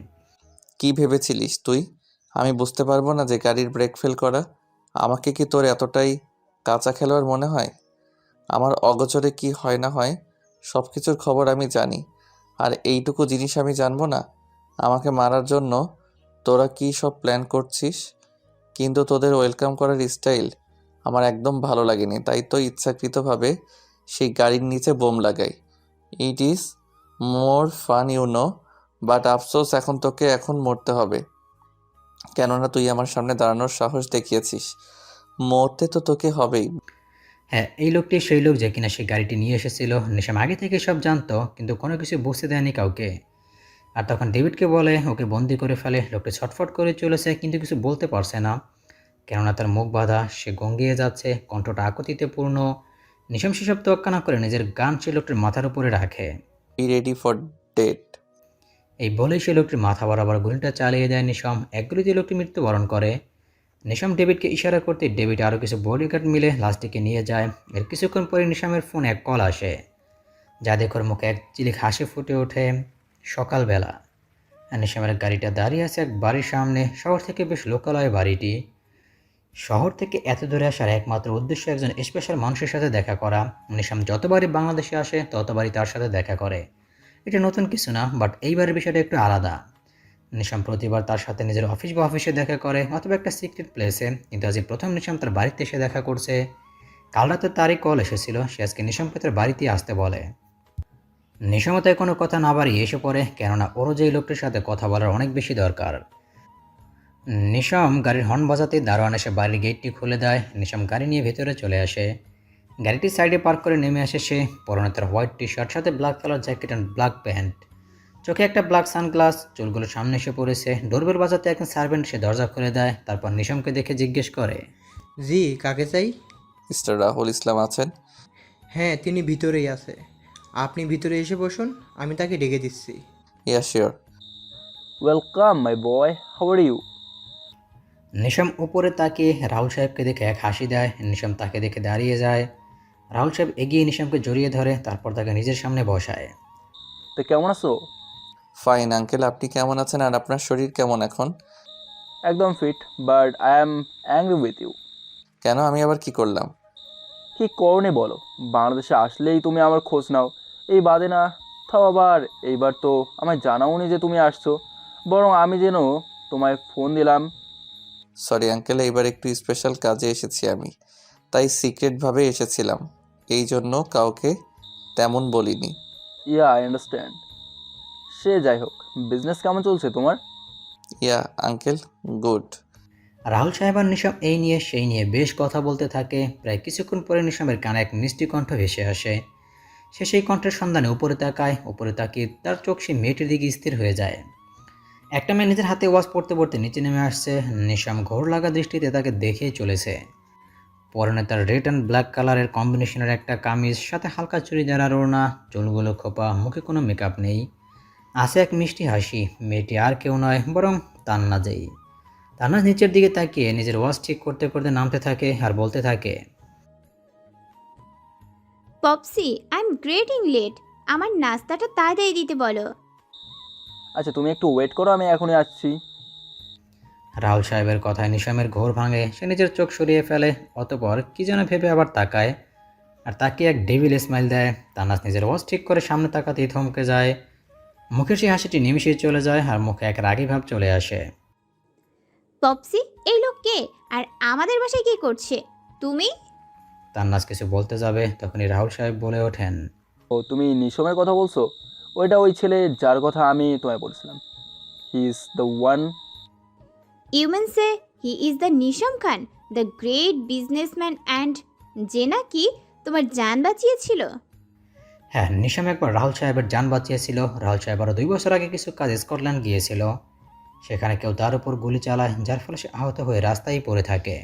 [SPEAKER 4] কি ভেবেছিলিস তুই আমি বুঝতে পারবো না যে গাড়ির ব্রেক ফেল করা? আমাকে কি তোর এতটাই কাঁচা খেলোয়াড় মনে হয়? আমার অগোচরে কি হয় না হয় সব কিছুর খবর আমি জানি, আর এইটুকু জিনিস আমি জানবো না? আমাকে মারার জন্য তোরা কি সব প্ল্যান করছিস, কিন্তু তোদের ওয়েলকাম করার স্টাইল আমার একদম ভালো লাগেনি, তাই তো ইচ্ছাকৃতভাবে সেই গাড়ির নিচে বোম লাগাই। It is more fun you know, but আফসোস এখন তোকে এখন মরতে হবে, কেননা তুই আমার সামনে দাঁড়ানোর সাহস দেখিয়েছিস। মরতে তো তোকে হবেই।
[SPEAKER 1] হ্যাঁ, এই লোকটি সেই লোক যে কিনা সেই গাড়িটি নিয়ে এসেছিল। নিশাম আগে থেকে সব জানতো, কিন্তু কোনো কিছু বুঝতে দেয়নি কাউকে। আর তখন ডেভিডকে বলে ওকে বন্দি করে ফেলে। লোকটি ছটফট করে চলেছে, কিন্তু কিছু বলতে পারছে না, কেননা তার মুখ বাঁধা, সে গঙ্গিয়ে যাচ্ছে, কণ্ঠটা আকুতিতে পূর্ণ। নিশাম সেসব তোয়াক্কা না করে নিজের গান সে লোকটির মাথার উপরে রাখে।
[SPEAKER 4] Be ready for date.
[SPEAKER 1] এই বলেই সে লোকটির মাথা বরাবর গুলিটা চালিয়ে দেয় নিশাম। এক গুলিতে লোকটি মৃত্যুবরণ করে। নিশাম ডেভিডকে ইশারা করতে ডেভিড আরও কিছু বডিগার্ড মিলে লাশটিকে নিয়ে যায়। এর কিছুক্ষণ পরে নিশামের ফোনে এক কল আসে, যা দেখে ওর মুখে এক চিলিক হাসি ফুটে ওঠে। সকালবেলা নিশামের গাড়িটা দাঁড়িয়ে আছে এক বাড়ির সামনে। শহর থেকে বেশ লোকালয় বাড়িটি। শহর থেকে এত দূরে আসার একমাত্র উদ্দেশ্য একজন স্পেশাল মানুষের সাথে দেখা করা। নিশাম যতবারই বাংলাদেশে আসে ততবারই তার সাথে দেখা করে। এটা নতুন কিছু না, বাট এইবারের বিষয়টা একটু আলাদা। নিশাম প্রতিবার তার সাথে নিজের অফিস বা অফিসে দেখা করে, অথবা একটা সিক্রেট প্লেসে, কিন্তু আজ প্রথম নিশাম তার বাড়িতে এসে দেখা করছে। কাল রাতে তারই কল এসেছিল, সে আজকে নিশামকে তার বাড়িতে আসতে বলে। নিশামও তাই কোনো কথা না বাড়িয়ে এসে পড়ে, কেননা ওরও যেই লোকটির সাথে কথা বলার অনেক বেশি দরকার। নিশাম গাড়ির হর্ন বাজাতে দারোয়ান এসে বাড়ির গেটটি খুলে দেয়। নিশাম গাড়ি নিয়ে ভেতরে চলে আসে। গাড়িটি সাইডে পার্ক করে নেমে আসে সে। পরনে তার হোয়াইট টি শার্ট, সাথে black colour jacket and black pant, চোখে একটা ব্ল্যাক সানগ্লাস, চুলগুলো সামনে এসে পড়েছে। ডোরবেল বাজাতে একজন সার্ভেন্ট সে দরজা খুলে দেয়। তারপর নিশামকে দেখে জিজ্ঞেস করে,
[SPEAKER 5] জি, কাকে চাই?
[SPEAKER 4] মিস্টার রাহুল ইসলাম আছেন?
[SPEAKER 5] হ্যাঁ, তিনি ভিতরেই আছে। আপনি ভিতরে এসে বসুন, আমি তাকে ডেকে দিচ্ছি।
[SPEAKER 4] Yeah sure.
[SPEAKER 6] Welcome my boy, how are you?
[SPEAKER 1] Nisham উপরে তাকিয়ে রাহুল সাহেবকে দেখে এক হাসি দেয়। নিশাম তাকে দেখে দাঁড়িয়ে যায়। রাহুল সাহেব এগিয়ে নিশামকে জড়িয়ে ধরে, তারপর তাকে নিজের সামনে বসায়।
[SPEAKER 6] তো কেমন আছো?
[SPEAKER 4] ফাইন আঙ্কেল, আপনি কেমন আছেন আর আপনার শরীর কেমন এখন?
[SPEAKER 6] একদম fit, but I am angry with you.
[SPEAKER 4] কেন, আমি আবার কি করলাম?
[SPEAKER 6] কি করনি বলো? বাংলাদেশে আসলেই তুমি আমার খোঁজ নাও, এই বাদে না। তাও আবার এইবার তো আমায় জানাওনি যে তুমি আসছো, বরং আমি যেন তোমায় ফোন দিলাম।
[SPEAKER 4] সরি আঙ্কেল, এইবার একটু স্পেশাল কাজে এসেছি আমি, তাই সিক্রেটভাবে এসেছিলাম, এই জন্য কাউকে তেমন বলিনি।
[SPEAKER 6] Yeah I understand. সে যাই হোক, বিজনেস কেমন চলছে তোমার?
[SPEAKER 4] ইয়া আঙ্কেল, গুড।
[SPEAKER 1] রাহুল সাহেব আর নিশাম এই নিয়ে সেই নিয়ে বেশ কথা বলতে থাকে। প্রায় কিছুক্ষণ পরে নিশামের কানে এক মিষ্টি কণ্ঠ ভেসে আসে। সে সেই কণ্ঠের সন্ধানে উপরে তাকায়। উপরে তাকিয়ে তার চোখ সেই মেয়েটির দিকে স্থির হয়ে যায়। একটা মেয়ে নিজের হাতে ওয়াচ পড়তে পড়তে নিচে নেমে আসছে। নিশাম ঘোর লাগা দৃষ্টিতে তাকে দেখেই চলেছে। পরনে তার রেড অ্যান্ড ব্ল্যাক কালারের কম্বিনেশনের একটা কামিজ, সাথে হালকা চুড়িদার আর ওড়না, চুলগুলো খোপা, মুখে কোনো মেকআপ নেই। আছে এক মিষ্টি হাসি। মেয়েটি আর কেউ নয়, বরং তান্নাজেই। তান্নাজ নিচের দিকে তাকিয়ে নিজের ওয়াচ ঠিক করতে করতে নামতে থাকে আর বলতে থাকে,
[SPEAKER 3] পপসি, আই এম গ্রেটিং লেট। আমার নাস্তাটা তাড়াতাড়ি দিতে বলো।
[SPEAKER 6] আচ্ছা তুমি একটু ওয়েট করো, আমি এখনই আসছি।
[SPEAKER 1] রাহুল সাহেবের কথায় নিশামের ঘোর ভাঙে। সে নিজের চোখ সরিয়ে ফেলে, অতপর কি যেন ভেবে আবার তাকায়, আর তাকে এক ডেভিল স্মাইল দেয়। তান্নাজ নিজের ওয়াচ ঠিক করে সামনে তাকাতেই থমকে যায়। মুখের সেই হাসিটি নিমিশেই চলে যায়, আর মুখে এক রাগী ভাব চলে আসে।
[SPEAKER 3] পপসি, এই লোক কে? আর আমাদের বাসায় কি করছে? তুমি?
[SPEAKER 1] তান্নাজ কিছু বলতে যাবে, তখনই রাহুল সাহেব বলে ওঠেন,
[SPEAKER 6] ও তুমি নিশমের কথা বলছো? ওইটা ওই ছেলে যার কথা আমি তোমায় বলছিলাম। He is the one.
[SPEAKER 3] You mean say he is the Nisham Khan, the great businessman and যে নাকি তোমার জান বাঁচিয়েছিল?
[SPEAKER 1] হ্যাঁ, নিশাম একবার রাহুল সাহেবের যান বাঁচিয়েছিল। রাহুল সাহেব আরও 2 বছর আগে কিছু কাজ স্কটল্যান্ড গিয়েছিল। সেখানে কেউ তার উপর গুলি চালায়, যার ফলে সে আহত হয়ে রাস্তায় পড়ে থাকে।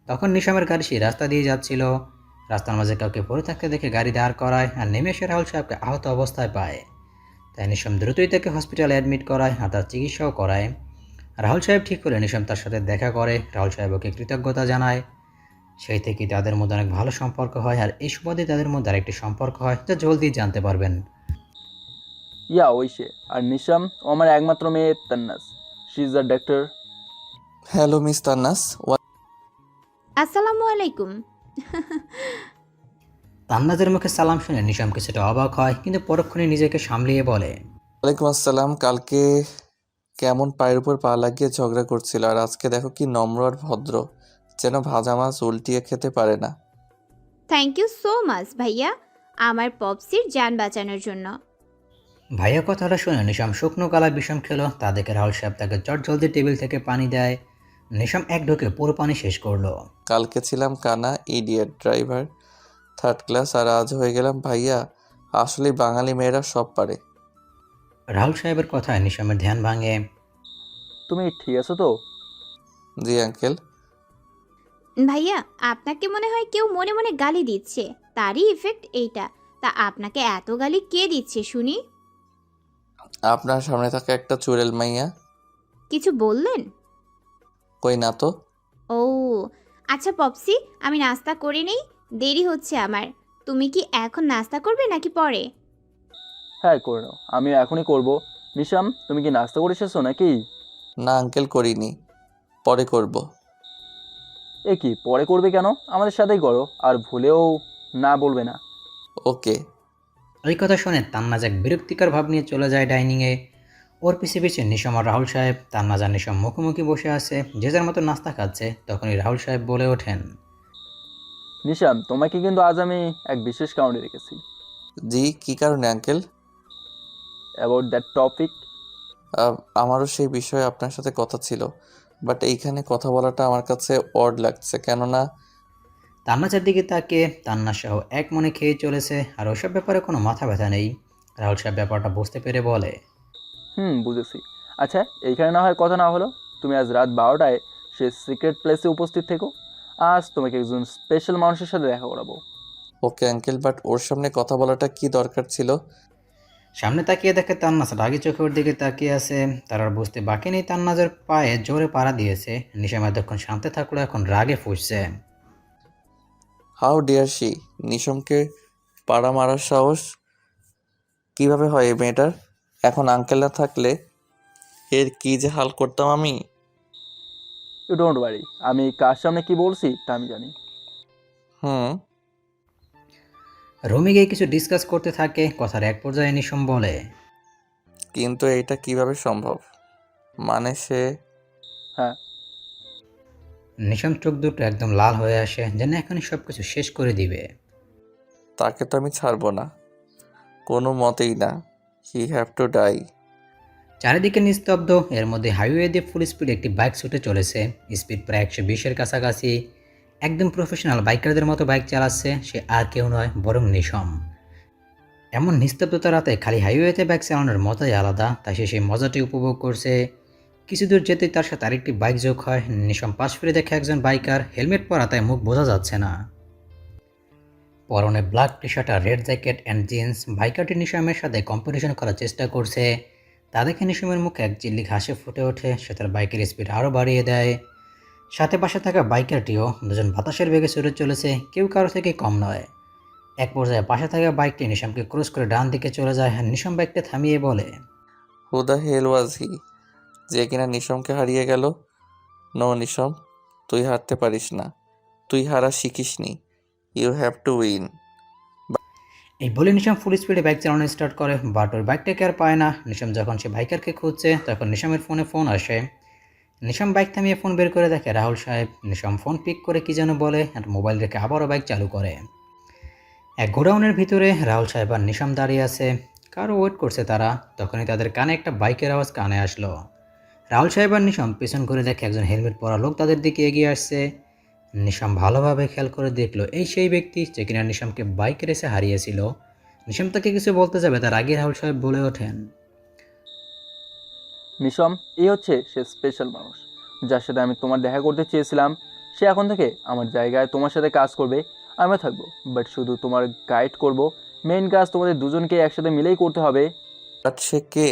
[SPEAKER 1] তখন নিশামের গাড়ি সেই রাস্তা দিয়ে যাচ্ছিল। রাস্তার মাঝে কাউকে পড়ে থাকতে দেখে গাড়ি দাঁড় করায় আর নেমে এসে রাহুল সাহেবকে আহত অবস্থায় পায়। তাই নিশাম দ্রুতই তাকে হসপিটালে অ্যাডমিট করায় আর তার চিকিৎসাও করায়। রাহুল সাহেব ঠিক করে নিশাম তার সাথে দেখা করে। রাহুল সাহেব ওকে কৃতজ্ঞতা জানায়। সেই থেকেই তাদের মধ্যে অনেক ভালো সম্পর্ক হয়, আর এই সুবাদে তাদের মধ্যে আরেকটি সম্পর্ক হয় যা জলদি জানতে পারবেন।
[SPEAKER 6] ইয়া ওই সে। আর নিশাম ও আমার একমাত্র মেয়ে Tannaz, she is the doctor.
[SPEAKER 4] Hello miss Tannaz.
[SPEAKER 3] আসসালামু আলাইকুম।
[SPEAKER 1] তান্নাজের মুখে সালাম শুনে নিশাম কিছুটা অবাক হয়, কিন্তু পরক্ষণে নিজেকে সামলিয়ে বলে,
[SPEAKER 4] ওয়ালাইকুম আসসালাম। কালকে কেমন পায়ের উপর পা লাগিয়ে ঝগড়া করছিল, আর আজকে দেখো কি নম্র আর ভদ্র, যেন ভাজা মাছ উল্টিয়ে খেতে পারে না।
[SPEAKER 3] থ্যাংক ইউ সো মাচ ভাইয়া, আমার পপসির যান বাঁচানোর জন্য।
[SPEAKER 1] ভাইয়া কথাটা শুনে নিশাম শুকনো গলায় বিষম খেলো। তা দেখে রাহুল সাহেব তাকে চট জলদি টেবিল থেকে পানি দেয়। নিশাম এক ঢোকে পুরো পানি শেষ করলো।
[SPEAKER 4] কালকে ছিলাম কানা ইডিয়েট ড্রাইভার 3rd ক্লাস, আর আজ হয়ে গেলাম ভাইয়া। আসলে বাঙালি মেয়েরা সব পারে।
[SPEAKER 1] রাহুল সাহেবের কথায় নিশামের ধ্যান ভাঙে।
[SPEAKER 6] তুমি ঠিক আছো তো?
[SPEAKER 4] জি আঙ্কেল।
[SPEAKER 3] ভাইয়া, আপনাকে মনে হয় কেউ মনে মনে গালি দিচ্ছে, তারই ইফেক্ট এইটা। তা আপনাকে এত গালি কে দিচ্ছে শুনি?
[SPEAKER 4] আপনার সামনে থাকা একটা চুড়েল মাইয়া।
[SPEAKER 3] কিছু বললেন?
[SPEAKER 4] কই না তো।
[SPEAKER 3] ও আচ্ছা পপসি, আমি নাস্তা করে নেই, দেরি হচ্ছে আমার। তুমি কি এখন নাস্তা করবে নাকি পরে?
[SPEAKER 6] হ্যাঁ করে নাও, আমি এখনই করব। নিশাম তুমি কি নাস্তা করে এসেছো নাকি?
[SPEAKER 4] না আঙ্কেল, করিনি, পরে করব।
[SPEAKER 6] এ কি পরে করবে কেন? আমাদের সাথেই করো, আর ভুলেও না বলবে না।
[SPEAKER 4] ওকে।
[SPEAKER 1] এই কথা শুনে তান্নাজ এক বিরক্তিকর ভাব নিয়ে চলে যায় ডাইনিংয়ে। ওর পিছে পিছে নিশাম আর রাহুল সাহেব। তান্নাজ আর নিশাম মুখোমুখি বসে আছে, যে যার মতো নাস্তা খাচ্ছে। তখনই রাহুল সাহেব বলে ওঠেন,
[SPEAKER 6] নিশাম তোমাকে কিন্তু আজ আমি এক বিশেষ কারণে রেখেছি।
[SPEAKER 4] জি, কি কারণে আঙ্কেল?
[SPEAKER 6] About that topic.
[SPEAKER 4] আমারও সেই বিষয়ে আপনার সাথে কথা ছিল, বাট এইখানে কথা বলাটা আমার কাছে অড লাগছে, কেননা
[SPEAKER 1] তান্নাজের দিকে তাকিয়ে তান্না সহ এক মনে খেয়ে চলেছে, আর ওসব ব্যাপারে কোনো মাথা ব্যথা নেই। রাহুল সাহেব ব্যাপারটা বুঝতে পেরে বলে,
[SPEAKER 6] বুঝেছি। আচ্ছা এইখানে না হয় কথা না হলো, তুমি আজ রাত 12টায় সে সিক্রেট প্লেসে উপস্থিত থেকো। আজ তোমাকে একজন স্পেশাল মানুষের সাথে দেখা করাবো।
[SPEAKER 4] ওকে আঙ্কেল, বাট ওর সামনে কথা বলাটা কি দরকার ছিল?
[SPEAKER 1] সামনে তাকিয়ে দেখে তান্নাজ রাগী চোখে ওর দিকে তাকিয়ে আছে। তার আর বুঝতে বাকি নেই তান্নাজের পায়ে জোরে পাড়া দিয়েছে। নিশাম এতক্ষণ শান্তে থাকলো, এখন রাগে ফুঁসছে।
[SPEAKER 4] How dear she! নিশমকে পাড়া মারার সাহস কিভাবে হয় এই মেয়েটার? এখন আঙ্কেল না থাকলে এর কি যে হাল করতাম আমি।
[SPEAKER 6] ইউ ডোন্ট ওয়ারি, আমি কার সামনে কি বলছি তা আমি জানি।
[SPEAKER 4] হুম।
[SPEAKER 1] রুমে গিয়ে কিছু ডিসকাস করতে থাকে। কথার এক পর্যায়ে নিশাম বলে,
[SPEAKER 4] কিন্তু এইটা কিভাবে সম্ভব? মানে সে
[SPEAKER 6] হ্যাঁ।
[SPEAKER 1] নিশাম চোখ দুটো একদম লাল হয়ে আসে, যেন এখনই সব কিছু শেষ করে দিবে।
[SPEAKER 4] তাকে তো আমি ছাড়বো না, কোনো মতেই না। He have to die.
[SPEAKER 1] চারিদিকে নিস্তব্ধ। এর মধ্যে হাইওয়ে দিয়ে ফুল স্পিড একটি বাইক ছুটে চলেছে। স্পিড প্রায় 120-এর কাছাকাছি। একদম প্রফেশনাল বাইকারদের মতো বাইক চালাচ্ছে। সে আর কেউ নয়, বরং নিশাম। এমন নিস্তব্ধতা রাতে খালি হাইওয়েতে বাইক চালানোর মজাই আলাদা। তাই সে সেই মজাটি উপভোগ করছে। কিছু দূর যেতেই তার সাথে আরেকটি বাইক যোগ হয়। নিশাম পাশ ফিরে দেখে একজন বাইকার, হেলমেট পরা, তাই মুখ বোঝা যাচ্ছে না। পরনে ব্ল্যাক টি শার্ট আর রেড জ্যাকেট অ্যান্ড জিন্স। বাইকারটি নিশামের সাথে কম্পিটিশন করার চেষ্টা করছে। তা দেখে নিশামের মুখে এক চিল্লিক হাসি ফুটে ওঠে। সে তার বাইকের স্পিড আরও বাড়িয়ে দেয়। সাথে পাশে থাকা বাইকারটিও। দুজন বাতাসের বেগে ছুটে চলেছে, কেউ কারো থেকে কম নয়। এক পর্যায়ে পাশে থাকা বাইকটি নিশামকে ক্রস করে ডান দিকে চলে যায়। আর নিশাম বাইকটা থামিয়ে বলে,
[SPEAKER 4] হু দ্য হেল ওয়াজ হি? যে কিনা নিশমকে হারিয়ে গেল। নো নিশম, তুই হারতে পারিস না। তুই হারা শিখিসনি। You have to win.
[SPEAKER 1] এই বলে নিশাম ফুল স্পিডে বাইক চালানো স্টার্ট করে, বাট ওর বাইকটাকে আর পায় না। নিশাম যখন সে বাইকারকে খুঁজছে, তখন নিশামের ফোনে ফোন আসে। নিশাম বাইক থামিয়ে ফোন বের করে দেখে রাহুল সাহেব। নিশাম ফোন পিক করে কি যেন বলে, আর মোবাইল রেখে আবারও বাইক চালু করে। এক গোডাউনের ভিতরে রাহুল সাহেব আর নিশাম দাঁড়িয়ে আছে। কারো ওয়েট করছে তারা। তখনই তাদের কানে একটা বাইকের আওয়াজ কানে আসলো। রাহুল সাহেব আর নিশাম পেছন করে দেখে একজন হেলমেট পরা লোক তাদের দিকে এগিয়ে আসছে। নিশাম ভালোভাবে খেয়াল করে দেখলো এই সেই ব্যক্তি যে কিনা নিশামকে বাইক রেসে হারিয়েছিল। নিশাম তাকে কিছু বলতে যাবে তার আগে রাহুল সাহেব বলে ওঠেন,
[SPEAKER 6] নিশম, এই হচ্ছে সে স্পেশাল মানুষ যার সাথে আমি তোমার দেখা করতে চেয়েছিলাম। সে এখন থেকে আমার জায়গায় তোমার সাথে কাজ করবে, আমিও থাকবো, বাট শুধু তোমার গাইড করব। মেইন কাজ তোমাদের দুজনকে একসাথে মিলেই করতে হবে।
[SPEAKER 4] বাট সে কে?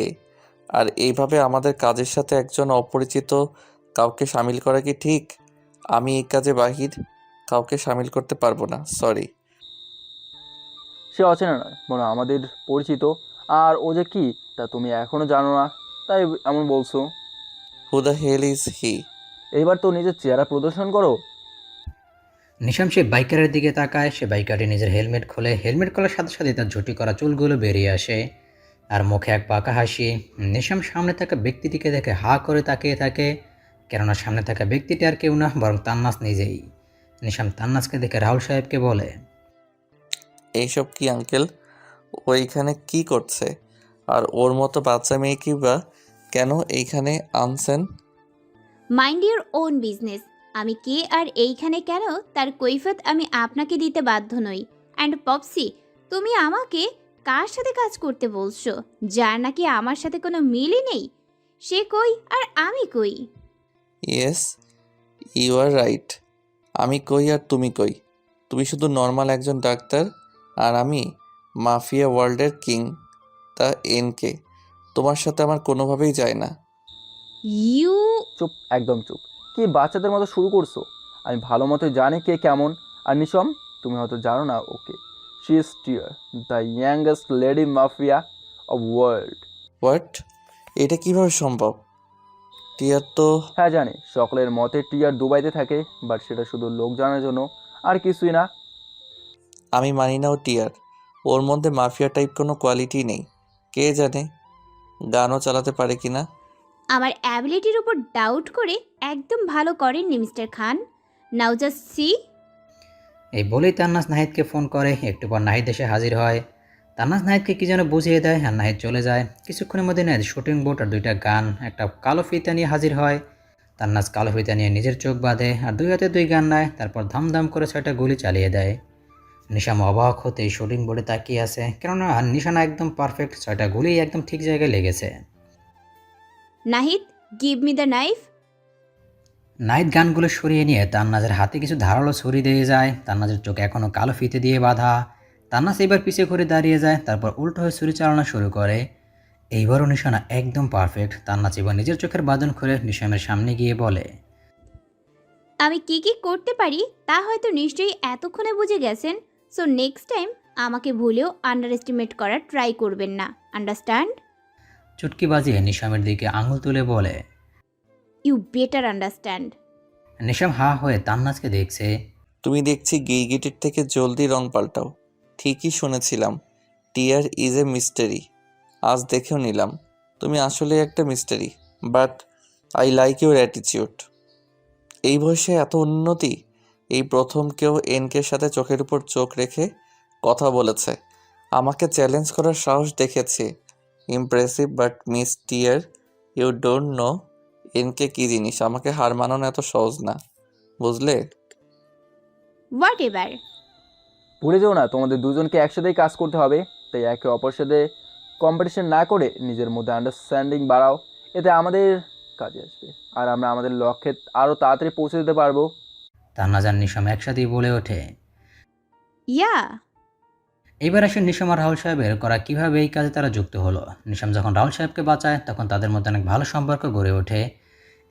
[SPEAKER 4] আর এইভাবে আমাদের কাজের সাথে একজন অপরিচিত কাউকে সামিল করা কি ঠিক? আমি এই কাজে বাহির কাউকে সামিল করতে পারবো না, সরি।
[SPEAKER 6] সে অচেনা নয়, বরং আমাদের পরিচিত। আর ও যে কি তা তুমি এখনও জানো না, তাই এমন বলছো।
[SPEAKER 4] Who the hell is he?
[SPEAKER 6] এইবার তো নিজের চেহারা প্রদর্শন করো।
[SPEAKER 1] নিশাম সে বাইকারের দিকে তাকায়। সে বাইকারটি নিজের হেলমেট খোলে। হেলমেট খোলার সাথে সাথে তার ঝুঁটি করা চুলগুলো বেরিয়ে আসে আর মুখে এক বাঁকা হাসি। নিশাম সামনে থাকা ব্যক্তিটিকে দেখে হা করে তাকিয়ে থাকে, কেননা সামনে থাকা ব্যক্তিটি আর কেউ না বরং তান্নাস নিজেই। নিশাম তান্নাসকে দেখে রাহুল সাহেবকে বলে,
[SPEAKER 4] এইসব কি আঙ্কেল? ও এইখানে কি করছে? আর ওর মতো বাচ্চা মেয়ে কি বা কেন এইখানে আনছেন?
[SPEAKER 3] Mind your own business. আমি কে আর এইখানে কেন তার কৈফিয়ত আমি আপনাকে দিতে বাধ্য নই। অ্যান্ড পপসি, তুমি আমাকে কার সাথে কাজ করতে বলছো, যার নাকি আমার সাথে কোনো মিলই নেই? সে কই আর আমি কই?
[SPEAKER 4] Yes, you are right. আমি কই আর তুমি কই? তুমি শুধু নর্মাল একজন ডাক্তার, আর আমি মাফিয়া ওয়ার্ল্ডের কিং, তা এনকে। তোমার সাথে আমার কোনোভাবেই যায় না।
[SPEAKER 3] ইউ
[SPEAKER 6] চুপ, একদম চুপ। কি বাচ্চাদের মতো শুরু করছো? আমি ভালো মতো জানি কে কেমন। আর নিশম, তুমি হয়তো জানো না ওকে। She is Tiar, the youngest lady mafia of world.
[SPEAKER 4] What? এটা কিভাবে সম্ভব? টিয়ার তো...
[SPEAKER 6] হ্যাঁ জানি, সকলের মতে টিয়ার দুবাইতে থাকে, বাট সেটা শুধু লোক জানার জন্য, আর কিছুই না।
[SPEAKER 4] আমি মানি না ও টিয়ার। ওর মধ্যে মাফিয়া টাইপ কোনো কোয়ালিটি নেই। কে জানে গানও চালাতে পারে কিনা।
[SPEAKER 3] আমার অ্যাবিলিটির উপর ডাউট করে একদম ভালো করেননি মিস্টার খান। নাও জাস্ট সি।
[SPEAKER 1] এই বলেই তান্নাস নাহিদকে ফোন করে। একটু পর নাহিদ এসে হাজির হয়। তান্নাস নাহিদকে কি যেন বুঝিয়ে দেয় আর নাহিদ চলে যায়। কিছুক্ষণের মধ্যে নাহিদ শুটিং বোর্ড আর দুইটা গান একটা কালো ফিতা নিয়ে হাজির হয়। তান্নাস কালো ফিতা নিয়ে নিজের চোখ বাঁধে আর দুই হাতে দুই গান নেয়, তারপর ধামধাম করে 6টা গুলি চালিয়ে দেয়। নিশাম অবাক হতে শুটিং বোর্ডে তাকিয়ে আছে, কেননা নিশানা একদম পারফেক্ট, 6টা গুলি একদম ঠিক জায়গায় লেগেছে।
[SPEAKER 3] Nahid, give me the knife.
[SPEAKER 1] Nahid গানগুলো সরিয়ে নিয়ে তান্নাজের হাতে কিছু ধারালো ছুরি দিয়ে যায়। তান্নাজের চোখ এখনও কালো ফিতে দিয়ে বাঁধা। তান্নাজ এবার পিছিয়ে ঘুরে দাঁড়িয়ে যায়, তারপর উল্টো হয়ে ছুরি চালানো শুরু করে। এইবারও নিশানা একদম পারফেক্ট। তান্নাজ এবার নিজের চোখের বাঁধন খুলে নিশামের সামনে গিয়ে বলে,
[SPEAKER 3] আমি কি কি করতে পারি তা হয়তো নিশ্চয়ই এতক্ষণে বুঝে গেছেন। সো নেক্সট টাইম আমাকে ভুলেও আন্ডার এস্টিমেট করার ট্রাই করবেন না, আন্ডারস্ট্যান্ড?
[SPEAKER 1] চুটকি বাজিয়ে নিশামের দিকে আঙুল তুলে বলে।
[SPEAKER 3] You better understand.
[SPEAKER 1] নিশাম হা হয়ে তান্নাজকে দেখছে।
[SPEAKER 4] তুমি দেখছি গিরগিটির থেকে জলদি রং পাল্টাও। ঠিকই শুনেছিলাম, টিয়ার ইজ এ মিস্টারি। আজ দেখেও নিলাম তুমি আসলে একটা mystery. But I like your attitude. এই বয়সে এত উন্নতি! এই প্রথম কেউ এনকের সাথে চোখের উপর চোখ রেখে কথা বলেছে। আমাকে চ্যালেঞ্জ করার সাহস দেখেছে। Impressive, but miss Tiar, you don't know NK কী জিনিস। আমাকে হার মানানো এত সহজ না, বুঝলে?
[SPEAKER 3] Whatever.
[SPEAKER 6] ভুলে যেও না, তোমাদের দুজনকে একসাথেই কাজ করতে হবে। তাই একে অপরের সাথে কম্পিটিশন না করে নিজের মধ্যে আন্ডারস্ট্যান্ডিং বাড়াও। এতে আমাদের কাজে আসবে, আর আমরা আমাদের লক্ষ্যে আরও তাড়াতাড়ি পৌঁছে দিতে পারবো।
[SPEAKER 1] তান্নাজ আর নিশাম একসাথেই বলে ওঠে।
[SPEAKER 3] ইয়া।
[SPEAKER 1] এবার আসেন নিশাম আর রাহুল সাহেবের করা কিভাবে এই কাজে তারা যুক্ত হলো। নিশাম যখন রাহুল সাহেবকে বাঁচায় তখন তাদের মধ্যে অনেক ভালো সম্পর্ক গড়ে ওঠে।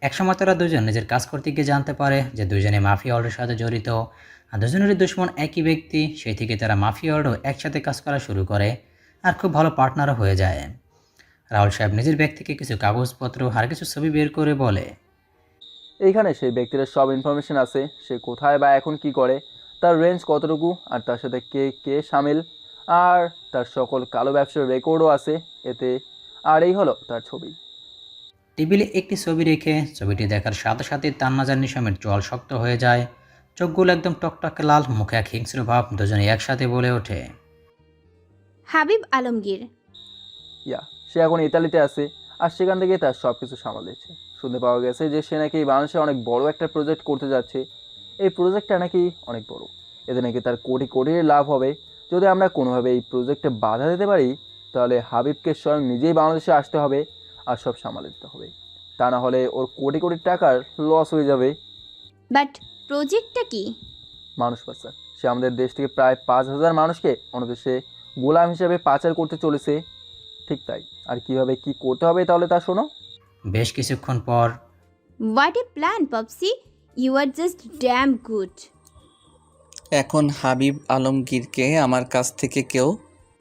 [SPEAKER 1] একসময় তারা দুজন নিজের কাজ করতে গিয়ে জানতে পারে যে দুজনে মাফিয়া অর্ডের সাথে জড়িত আর দুজনেরই দুশ্মন একই ব্যক্তি। সেই থেকে তারা মাফিয়া অর্ডও একসাথে কাজ করা শুরু করে আর খুব ভালো পার্টনারও হয়ে যায়। রাহুল সাহেব নিজের ব্যাগ থেকে কিছু কাগজপত্র আর কিছু ছবি বের করে বলে,
[SPEAKER 6] এইখানে সেই ব্যক্তির সব ইনফরমেশন আছে। সে কোথায় বা এখন কি করে, তার রেঞ্জ কতটুকু, আর তার সাথে কে কে সামিল, আর তার সকল কালো ব্যবসার রেকর্ডও আছে এতে। আর এই হলো তার ছবি।
[SPEAKER 1] টেবিলে একটি ছবি রেখে ছবিটি দেখার সাথে সাথে তান্নাজ আর নিশামের চোয়াল শক্ত হয়ে যায়। চোখগুলো একদম টকটকে লাল, মুখে এক হিংস্র ভাব। দুজনে একসাথে বলে ওঠে,
[SPEAKER 3] হাবিব আলমগীর।
[SPEAKER 6] ইয়া, সে এখন ইতালিতে আছে, আর সেখান থেকে তার সব কিছু সামলাচ্ছে। শুনতে পাওয়া গেছে যে সে নাকি বাংলাদেশে অনেক বড় একটা প্রজেক্ট করতে যাচ্ছে। এই প্রজেক্টটা নাকি অনেক বড়, এতে নাকি তার কোটি কোটি লাভ হবে। যদি আমরা কোনোভাবে এই প্রজেক্টে বাধা দিতে পারি তাহলে হাবিবকে স্বয়ং নিজেই বাংলাদেশে আসতে হবে আর সব সামাল দিতে হবে, তা না হলে ওর কোটি কোটি টাকার লস হয়ে যাবে।
[SPEAKER 3] বাট প্রজেক্টটা কি?
[SPEAKER 6] মানুষ পাচার, সে আমাদের দেশ থেকে প্রায় 5,000 মানুষকে অন্য দেশে গোলাম হিসেবে পাচার করতে চলেছে। ঠিক তাই, আর কিভাবে কি করতে হবে তাহলে তা শোনো।
[SPEAKER 1] বেশ কিছুক্ষণ পর
[SPEAKER 3] what a plan Popsy, you are just damn good.
[SPEAKER 4] এখন হাবিব আলমগীরকে আমার কাছ থেকে কেউ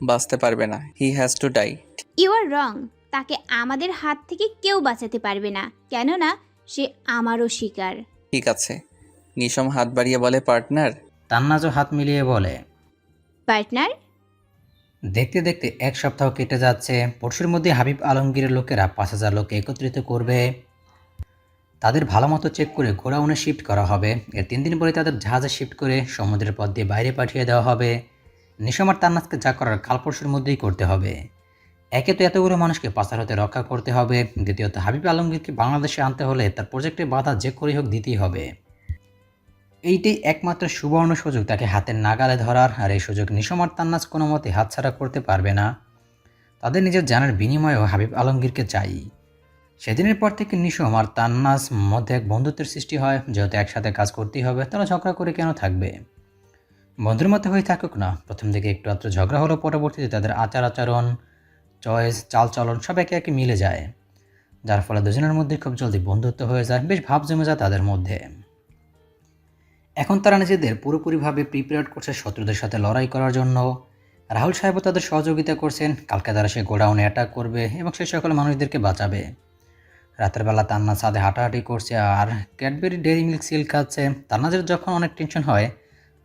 [SPEAKER 4] বাঁচতে পারবে না। He has to die.
[SPEAKER 3] You are wrong, তাকে আমাদের হাত থেকে কেউ বাঁচাতে পারবে না, কেননা সে আমারও শিকার।
[SPEAKER 4] ঠিক আছে। নিশম হাত বাড়িয়ে বলে, পার্টনার।
[SPEAKER 1] তান্নাজও হাত মিলিয়ে বলে।
[SPEAKER 3] পার্টনার?
[SPEAKER 1] দেখতে দেখতে 1 সপ্তাহ কেটে যাচ্ছে। পরশুর মধ্যে হাবিব আলমগীরের লোকেরা 5,000 লোক একত্রিত করবে। তাদের ভালো মতো চেক করে গোডাউনে শিফট করা হবে। এর 3 দিন পরে তাদের জাহাজে শিফট করে সমুদ্রের পথ দিয়ে বাইরে পাঠিয়ে দেওয়া হবে। নিশম আর তান্নাজকে যা করার কাল পরশুর মধ্যেই করতে হবে। একে তো এতগুলো মানুষকে পাচার হতে রক্ষা করতে হবে, দ্বিতীয়ত হাবিব আলমগীরকে বাংলাদেশে আনতে হলে তার প্রজেক্টে বাধা যে করেই হোক দিতেই হবে। এইটাই একমাত্র সুবর্ণ সুযোগ তাকে হাতের নাগালে ধরার, আর এই সুযোগ নিশম আর তান্নাজ কোনো মতে হাতছাড়া করতে পারবে না। তাদের নিজের জানের বিনিময়েও হাবিব আলমগীরকে চাই। সেদিনের পর থেকে নিশম আর তান্নাজ মধ্যে এক বন্ধুত্বের সৃষ্টি হয়। যেহেতু একসাথে কাজ করতেই হবে, তারা ঝগড়া করে কেন থাকবে? বন্ধুর মধ্যে হয়ে থাকুক না। প্রথম দিকে একটু আত্র ঝগড়া হলো, পরবর্তীতে তাদের আচার-আচরণ, চয়েস, চালচলন সব একে একে মিলে যায়, যার ফলে দুজনের মধ্যে খুব জলদি বন্ধুত্ব হয়ে যায়, বেশ ভাব জমে যায় তাদের মধ্যে। এখন তারা নিজেদের পুরোপুরিভাবে প্রিপেয়ার করছে শত্রুদের সাথে লড়াই করার জন্য। রাহুল সাহেবও তাদের সহযোগিতা করছেন। কালকে তারা সে গোডাউনে অ্যাটাক করবে এবং সেই সকল মানুষদেরকে বাঁচাবে। রাতের বেলা তান্না ছাদে হাঁটাহাঁটি করছে আর ক্যাডবেরি ডেইরি মিল্ক সিল খাচ্ছে। তান্নাজের যখন অনেক টেনশন হয়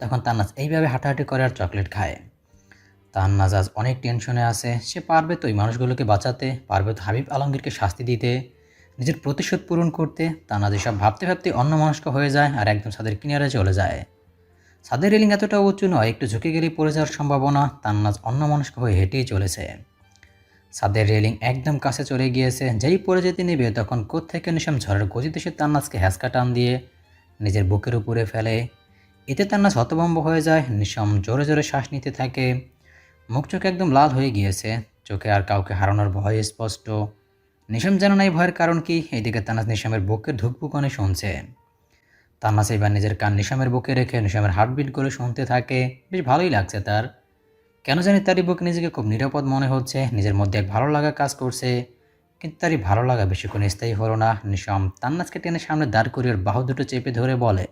[SPEAKER 1] তখন তান্নাজ এইভাবে হাঁটাহাঁটি করে আর চকলেট খায়। তান্নাজ আজ অনেক টেনশনে আছে। সে পারবে তো এই মানুষগুলোকে বাঁচাতে, পারবে তো হাবিব আলমগীরকে শাস্তি দিতে, নিজের প্রতিশোধ পূরণ করতে। তান্নাজ এসব ভাবতে ভাবতে অন্যমনস্ক হয়ে যায় আর একদম ছাদের কিনারে চলে যায়। ছাদের রেলিং এতটা উঁচু নয়, একটু ঝুঁকে গেলেই পড়ে যাওয়ার সম্ভাবনা। তান্নাজ অন্যমনস্ক হয়ে হেঁটেই চলেছে। ছাদের রেলিং একদম কাছে চলে গিয়েছে। যেই পড়ে যেতে নেবে তখন কোত্থেকে নিশাম ঝড়ের গতিতে সে তান্নাজকে হ্যাঁচকা টান দিয়ে নিজের বুকের উপরে ফেলে। এতে তান্নাজ হতভম্ব হয়ে যায়। নিশাম জোরে জোরে শ্বাস নিতে থাকে। মুখ চোখ একদম লাল হয়ে গিয়েছে। চোখে আর কাউকে হারানোর ভয় স্পষ্ট। নিশাম জানে না এই ভয়ের কারণ কি। এইদিকে তান্নাজ নিশামের বুকের ধুকপুকানে শুনছে। তান্নাজ এবার নিজের কান নিশামের বুকে রেখে নিশামের হার্টবিটগুলো শুনতে থাকে। বেশ ভালোই লাগছে তার। কেন জানি তারই বুকে নিজেকে খুব নিরাপদ মনে হচ্ছে। নিজের মধ্যে এক ভালো লাগা কাজ করছে, কিন্তু তারই ভালো লাগা বেশিক্ষণ স্থায়ী হলো না। নিশাম তান্নাজকে টেনে সামনে দাঁড় করিয়ে ওর বাহু দুটো চেপে ধরে বলে,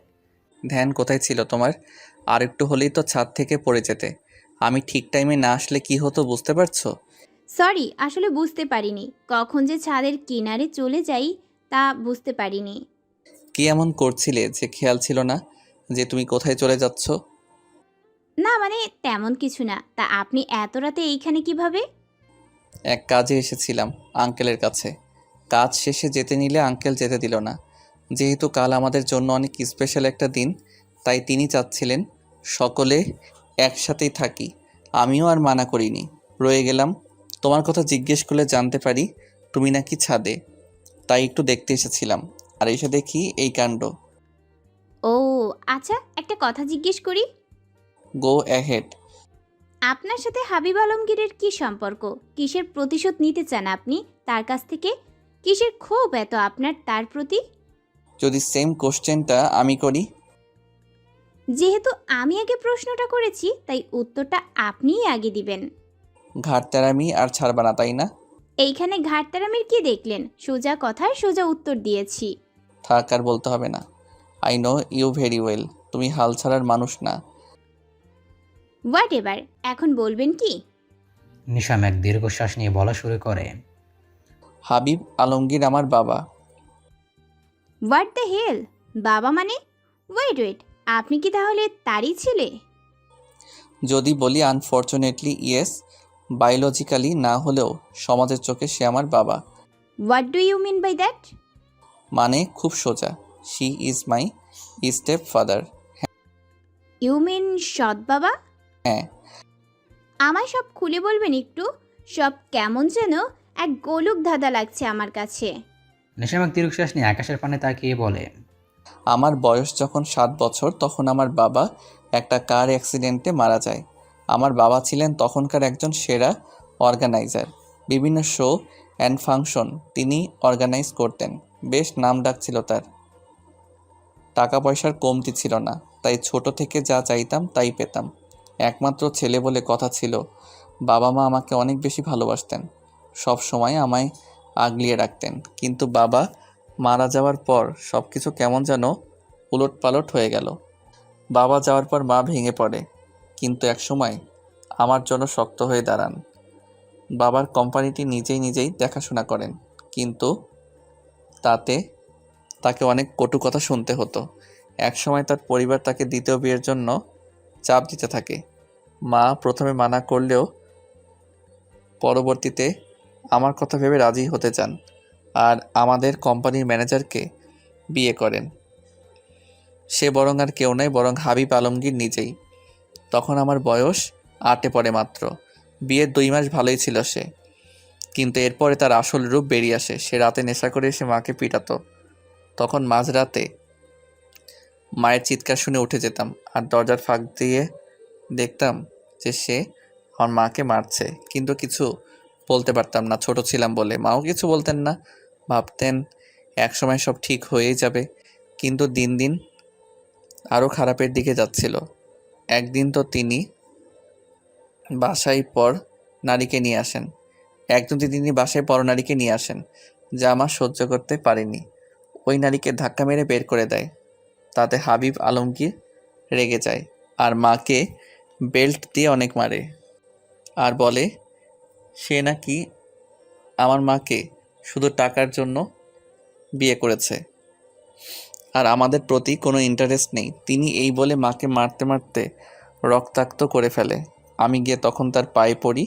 [SPEAKER 4] ধ্যান কোথায় ছিল তোমার? আর একটু হলেই তো ছাদ থেকে পড়ে যেতে। আমি ঠিক টাইমে না আসলে কি হতো বুঝতে পারছো?
[SPEAKER 3] সরি, আসলে বুঝতে পারিনি কখন যে ছাদের কিনারে চলে যাই তা বুঝতে পারিনি।
[SPEAKER 4] কি এমন করছিলে যে খেয়াল ছিল না যে তুমি কোথায় চলে যাচ্ছ?
[SPEAKER 3] না মানে তেমন কিছু না। তা আপনি এত রাতে এইখানে কিভাবে?
[SPEAKER 4] এক কাজে এসেছিলাম আঙ্কেলের কাছে। কাজ শেষে যেতে নিলে আঙ্কেল যেতে দিল না। যেহেতু কাল আমাদের জন্য অনেক স্পেশাল একটা দিন, তাই তিনি চাচ্ছিলেন সকলে একসাথেই থাকি। আমিও আর মানা করিনি, রয়ে গেলাম। তোমার কথা জিজ্ঞেস করলে জানতে পারি তুমি নাকি ছাদে, তাই একটু দেখতে এসেছিলাম। আর এসে দেখি এই কাণ্ড।
[SPEAKER 3] ও আচ্ছা, একটা কথা জিজ্ঞেস করি।
[SPEAKER 4] Go ahead.
[SPEAKER 3] আপনার সাথে হাবিব আলমগীরের কি সম্পর্ক? কিসের প্রতিশোধ নিতে চান আপনি তার কাছ থেকে? কিসের ক্ষোভ এত আপনার তার প্রতি?
[SPEAKER 4] যদি সেম কোশ্চেনটা আমি করি?
[SPEAKER 3] যেহেতু আমি আগে প্রশ্নটা করেছি তাই উত্তরটা আপনিই আগে দিবেন।
[SPEAKER 4] ঘাড়তেরামি আর ছাড়বা না, তাই না?
[SPEAKER 3] এইখানে ঘাটতারামির কি দেখলেন? সোজা কথার সোজা উত্তর দিয়েছি।
[SPEAKER 4] থাক, আর বলতে হবে না। I know you very well. তুমি হাল ছাড়ার মানুষ না।
[SPEAKER 3] হোয়াট এভার, এখন বলবেন কি?
[SPEAKER 1] নিশাম এক দীর্ঘশ্বাস নিয়ে বলা শুরু করে,
[SPEAKER 4] হাবিব আলমগীর আমার বাবা।
[SPEAKER 3] What the hell? বাবা মানে? ওয়েট, আপনি কি তাহলে তারই ছেলে?
[SPEAKER 4] যদি বলি আনফর্চুনেটলি ইয়েস, বায়োলজিক্যালি না হলেও সমাজের চোখে সে আমার বাবা।
[SPEAKER 3] What do you mean by that?
[SPEAKER 4] মানে খুব সোজা, she is my step father.
[SPEAKER 3] You mean সৎ বাবা?
[SPEAKER 4] হ্যাঁ।
[SPEAKER 3] আমায় সব খুলে বলবেন একটু? সব কেমন যেন এক গোলক ধাঁধা লাগছে আমার কাছে।
[SPEAKER 1] নিশাম এক দীর্ঘশ্বাস নিয়ে আকাশের পানে তাকিয়ে বলে,
[SPEAKER 4] আমার বয়স যখন 7 বছর তখন আমার বাবা একটা কার অ্যাক্সিডেন্টে মারা যায়। আমার বাবা ছিলেন তখনকার একজন সেরা অর্গানাইজার। বিভিন্ন শো অ্যান্ড ফাংশন তিনি অর্গানাইজ করতেন। বেশ নাম ডাক ছিল তার। টাকা পয়সার কমতি ছিল না, তাই ছোট থেকে যা চাইতাম তাই পেতাম। একমাত্র ছেলে বলে কথা ছিল। বাবা মা আমাকে অনেক বেশি ভালোবাসতেন, সব সময় আমায় আগলিয়ে রাখতেন। কিন্তু বাবা মারা যাওয়ার পর সব কিছু কেমন যেন উলটপালট হয়ে গেল। বাবা যাওয়ার পর মা ভেঙে পড়ে, কিন্তু একসময় আমার জন্য শক্ত হয়ে দাঁড়ান। বাবার কোম্পানিটি নিজেই দেখাশোনা করেন, কিন্তু তাতে তাকে অনেক কটু কথা শুনতে হতো। একসময় তার পরিবার তাকে দ্বিতীয় বিয়ের জন্য চাপ দিতে থাকে। মা প্রথমে মানা করলেও পরবর্তীতে আমার কথা ভেবে রাজি হতে চান আর আমাদের কোম্পানির ম্যানেজারকে বিয়ে করেন। সে বরং আর কেউ নয়, বরং হাবিব আলমগীর নিজেই। তখন আমার বয়স 8-এ পড়ে মাত্র। বিয়ের 2 মাস ভালোই ছিল সে, কিন্তু এরপরে তার আসল রূপ বেরিয়ে আসে। সে রাতে নেশা করে এসে মাকে পিটাতো। তখন মাঝরাতে মায়ের চিৎকার শুনে উঠে যেতাম আর দরজার ফাঁক দিয়ে দেখতাম যে সে আমার মাকে মারছে, কিন্তু কিছু বলতে পারতাম না, ছোট ছিলাম বলে। মাও কিছু বলতেন না, ভাবতেন একসময় সব ঠিক হয়েই যাবে। কিন্তু দিন দিন আরও খারাপের দিকে যাচ্ছিল। একদিন তো তিনি বাসায় পর নারীকে নিয়ে আসেন। তিনি বাসায় পরনারীকে নিয়ে আসেন, যা আমার সহ্য করতে পারেনি। ওই নারীকে ধাক্কা মেরে বের করে দেয়। তাতে হাবিব আলমগীর রেগে যায় আর মাকে বেল্ট দিয়ে অনেক মারে আর বলে সে নাকি আমার মাকে শুধু টাকার জন্য বিয়ে করেছে আর আমাদের প্রতি কোনো ইন্টারেস্ট নেই। তিনি এই বলে মাকে মারতে মারতে রক্তাক্ত করে ফেলে। আমি গিয়ে তখন তার পায়ে পড়ি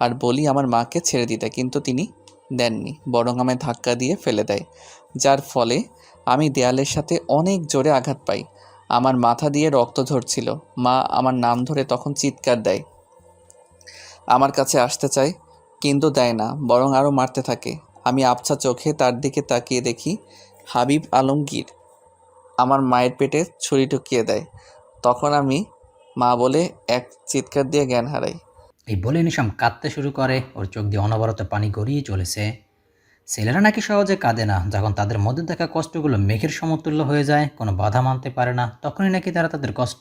[SPEAKER 4] আর বলি আমার মাকে ছেড়ে দিতে, কিন্তু তিনি দেননি, বরং আমায় ধাক্কা দিয়ে ফেলে দেয়, যার ফলে আমি দেয়ালের সাথে অনেক জোরে আঘাত পাই। আমার মাথা দিয়ে রক্ত ঝরছিল। মা আমার নাম ধরে তখন চিৎকার দেয়, আমার কাছে আসতে চায়, কিন্তু দেয় না, বরং আরও মারতে থাকে। আমি আবছা চোখে তার দিকে তাকিয়ে দেখি হাবিব আলমগীর আমার মায়ের পেটে ছুরি ঢুকিয়ে দেয়। তখন আমি মা বলে এক চিৎকার দিয়ে জ্ঞান হারাই।
[SPEAKER 1] এই বলে নিশাম কাঁদতে শুরু করে। ওর চোখ দিয়ে অনবরত পানি গড়িয়ে চলেছে। ছেলেরা নাকি সহজে কাঁদে না। যখন তাদের মধ্যে থাকা কষ্টগুলো মেঘের সমতুল্য হয়ে যায়, কোনো বাধা মানতে পারে না, তখনই নাকি তারা তাদের কষ্ট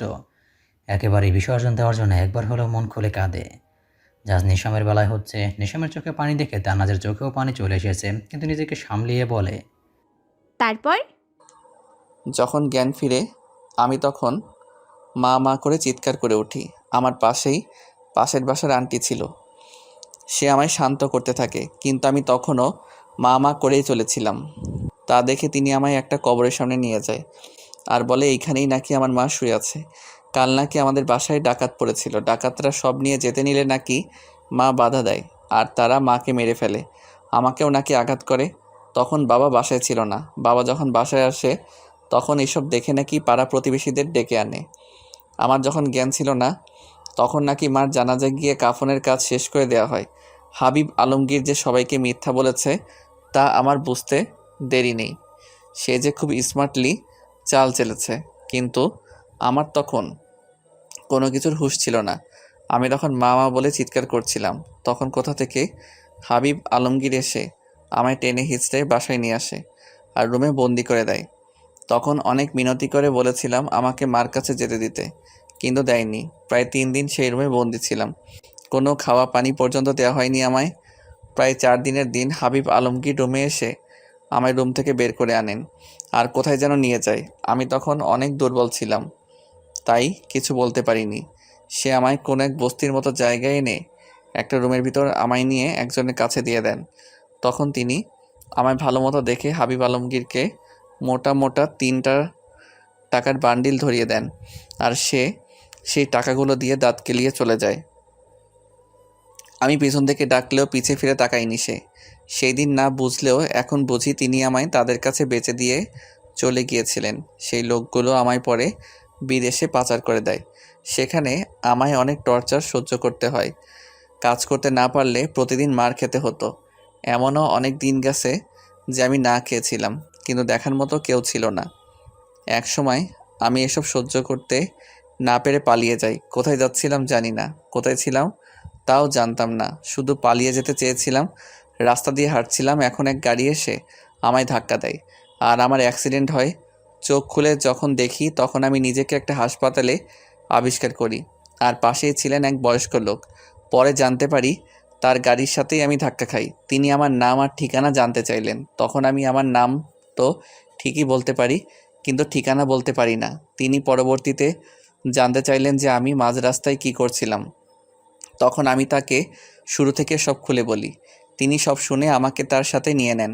[SPEAKER 1] একেবারেই বিসর্জন দেওয়ার জন্য একবার হলেও মন খুলে কাঁদে। জাজ নিশামের বেলায় হচ্ছে। নিশামের চোখে পানি দেখে তান্নাজের চোখেও পানি চলে এসেছে, কিন্তু নিজেকে সামলিয়ে বলে,
[SPEAKER 3] তারপর
[SPEAKER 4] যখন জ্ঞান ফিরে আমি তখন মা মা করে চিৎকার করে উঠি। আমার পাশের বাসার আন্টি ছিল, সে আমায় শান্ত করতে থাকে, কিন্তু আমি তখনও মা মা করেই চলেছিলাম। তা দেখে তিনি আমায় একটা কবরের সামনে নিয়ে যায় আর বলে এইখানেই নাকি আমার মা শুয়ে আছে। কাল নাকি আমাদের বাসায় ডাকাত পড়েছিল, ডাকাতরা সব নিয়ে যেতে নিলে নাকি মা বাধা দেয় আর তারা মাকে মেরে ফেলে, আমাকেও নাকি আঘাত করে। তখন বাবা বাসায় ছিল না। বাবা যখন বাসায় আসে তখন এসব দেখে নাকি পাড়া প্রতিবেশীদের ডেকে আনে। আমার যখন জ্ঞান ছিল না তখন নাকি মার জানাজা গিয়ে কাফনের কাজ শেষ করে দেওয়া হয়। হাবিব আলমগীর যে সবাইকে মিথ্যা বলেছে তা আমার বুঝতে দেরি নেই। সে যে খুব স্মার্টলি চাল চেলেছে, কিন্তু আমার তখন কোনো কিছুর হুঁশ ছিল না। আমি তখন মা মা বলে চিৎকার করছিলাম। তখন কোথা থেকে হাবিব আলমগীর এসে আমায় টেনে হিঁচড়ে বাসায় নিয়ে আসে আর রুমে বন্দি করে দেয়। তখন অনেক মিনতি করে বলেছিলাম আমাকে মার কাছে যেতে দিতে, কিন্তু দেয়নি। প্রায় 3 দিন সেই রুমে বন্দি ছিলাম। কোনো খাওয়া পানি পর্যন্ত দেওয়া হয়নি আমায়। প্রায় 4 দিনের দিন হাবিব আলমগীর রুমে এসে আমায় রুম থেকে বের করে আনেন আর কোথায় যেন নিয়ে যায়। আমি তখন অনেক দুর্বল ছিলাম, তাই কিছু বলতে পারিনি। সে আমায় কোনো এক বস্তির মতো জায়গায় এনে একটা রুমের ভিতর আমায় নিয়ে একজনের কাছে দিয়ে দেন। তখন তিনি আমায় ভালো মতো দেখে হাবিব আলমগীরকে মোটা মোটা 3টা টাকার বান্ডিল ধরিয়ে দেন আর সে সেই টাকাগুলো দিয়ে দাঁত কেলিয়ে চলে যায়। আমি পিছন থেকে ডাকলেও পিছে ফিরে তাকায়নি সে। সেই দিন না বুঝলেও এখন বুঝি তিনি আমায় তাদের কাছে বেচে দিয়ে চলে গিয়েছিলেন। সেই লোকগুলো আমায় পরে বিদেশে পাচার করে দেয়। সেখানে আমায় অনেক টর্চার সহ্য করতে হয়। কাজ করতে না পারলে প্রতিদিন মার খেতে হতো। এমনও অনেক দিন গেছে যে আমি না খেয়েছিলাম, কিন্তু দেখার মতো কেউ ছিল না। এক সময় আমি এসব সহ্য করতে না পেরে পালিয়ে যাই। কোথায় যাচ্ছিলাম জানি না, কোথায় ছিলাম তাও জানতাম না, শুধু পালিয়ে যেতে চেয়েছিলাম। রাস্তা দিয়ে হাঁটছিলাম, এখন এক গাড়ি এসে আমায় ধাক্কা দেয় আর আমার অ্যাক্সিডেন্ট হয়। চোখ খুলে যখন দেখি তখন আমি নিজেকে একটা হাসপাতালে আবিষ্কার করি, আর পাশেই ছিলেন এক বয়স্ক লোক। পরে জানতে পারি তার গাড়ির সাথেই আমি ধাক্কা খাই। তিনি আমার নাম আর ঠিকানা জানতে চাইলেন। তখন আমি আমার নাম তো ঠিকই বলতে পারি, কিন্তু ঠিকানা বলতে পারি না। তিনি পরবর্তীতে জানতে চাইলেন যে আমি মাঝ রাস্তায় কী করছিলাম। তখন আমি তাকে শুরু থেকে সব খুলে বলি। তিনি সব শুনে আমাকে তার সাথে নিয়ে নেন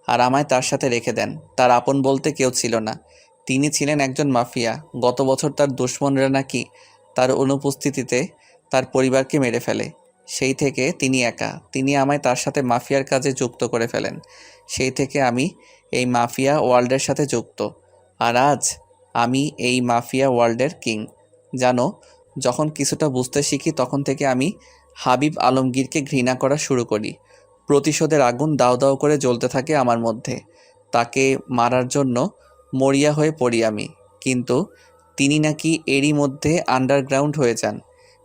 [SPEAKER 4] আর আমায় তার সাথে রেখে দেন। তার আপন বলতে কেউ ছিল না। তিনি ছিলেন একজন মাফিয়া। গত বছর তার দুশমনরা নাকি তার অনুপস্থিতিতে তার পরিবারকে মেরে ফেলে। সেই থেকে তিনি একা। তিনি আমায় তার সাথে মাফিয়ার কাজে যুক্ত করে ফেলেন। সেই থেকে আমি এই মাফিয়া ওয়ার্ল্ডের সাথে যুক্ত। আর আজ আমি এই মাফিয়া ওয়ার্ল্ডের কিং। জানো, যখন কিছুটা বুঝতে শিখি তখন থেকে আমি হাবিব আলমগীরকে ঘৃণা করা শুরু করি। প্রতিশোধের আগুন দাউ দাউ করে জ্বলতে থাকে আমার মধ্যে। তাকে মারার জন্য মরিয়া হয়ে পড়ি আমি। কিন্তু তিনি নাকি এরই মধ্যে আন্ডারগ্রাউন্ড হয়ে যান।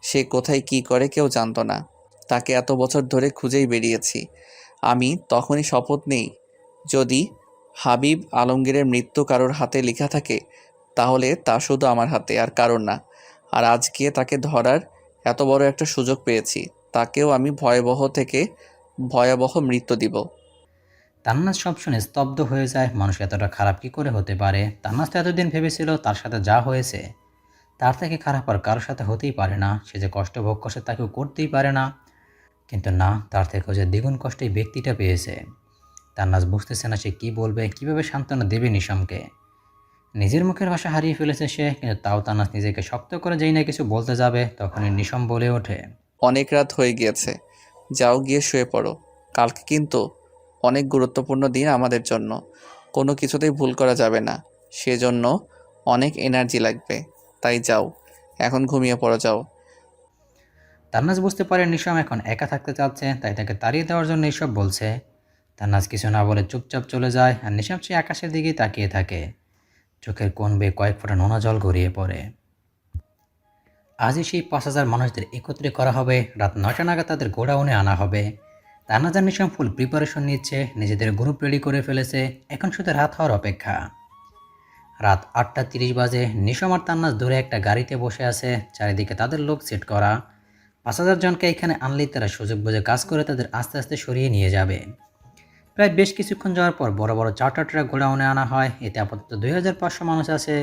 [SPEAKER 4] সে কোথায় কি করে কেউ জানতো না। তাকে এত বছর ধরে খুঁজেই বেরিয়েছি। আমি তখনই শপথ নেই, যদি হাবিব আলমগীরের মৃত্যু কারোর হাতে লেখা থাকে তাহলে তা শুধু আমার হাতে আর কারোর না। আর আজকে তাকে ধরার এত বড় একটা সুযোগ পেয়েছি, তাকেও আমি ভয়াবহ থেকে ভয়াবহ মৃত্যু দিব।
[SPEAKER 1] তান্নাজ সব শুনে স্তব্ধ হয়ে যায়। মানুষ এতটা খারাপ কি করে হতে পারে? তান্নাজ তো এতদিন ভেবেছিল তার সাথে যা হয়েছে তার থেকে খারাপ আর কারোর সাথে হতেই পারে না। সে যে কষ্ট ভোগ করছে তাকেও করতেই পারে না। কিন্তু না, তার থেকেও যে দ্বিগুণ কষ্ট এই ব্যক্তিটা পেয়েছে। তান্নাজ বুঝতেছে না সে কী বলবে, কীভাবে সান্ত্বনা দেবে নিশামকে। নিজের মুখের ভাষা হারিয়ে ফেলেছে সে, কিন্তু তাও তান্নাজ নিজেকে শক্ত করে যেই না কিছু বলতে যাবে তখনই নিশাম বলে ওঠে,
[SPEAKER 4] অনেক রাত হয়ে গিয়েছে, যাও গিয়ে শুয়ে পড়ো। কালকে কিন্তু অনেক গুরুত্বপূর্ণ দিন আমাদের জন্য, কোনো কিছুতেই ভুল করা যাবে না। সেজন্য অনেক এনার্জি লাগবে, তাই যাও এখন ঘুমিয়ে পড়ো, যাও।
[SPEAKER 1] তান্নাজ বুঝতে পারে নিশাম এখন একা থাকতে চাচ্ছে, তাই তাকে তাড়িয়ে দেওয়ার জন্য এইসব বলছে। তান্নাজ কিছু না বলে চুপচাপ চলে যায় আর নিশাম সে আকাশের দিকেই তাকিয়ে থাকে। চোখের কোণ বেয়ে কয়েক ফোঁটা নোনা জল গড়িয়ে পড়ে। আজই সেই 5,000 মানুষদের একত্রে করা হবে। রাত 9টা নাগাদ তাদের গোডাউনে আনা হবে। তান্নাজ আর নিশাম ফুল প্রিপারেশন নিচ্ছে, নিজেদের গ্রুপ রেডি করে ফেলেছে। এখন শুধু রাত হওয়ার অপেক্ষা। রাত 8:30 বাজে। নিশাম আর তান্নাজ দূরে একটা গাড়িতে বসে আছে, চারিদিকে তাদের লোক সেট করা। 5,000 জনকে এখানে আনলেই তারা সুযোগ বুঝে কাজ করে তাদের আস্তে আস্তে সরিয়ে নিয়ে যাবে। প্রায় বেশ কিছুক্ষণ যাওয়ার পর বড় বড় 4টা ট্রাক গোডাউনে আনা হয়। এতে আপাতত 2,500 মানুষ আছে।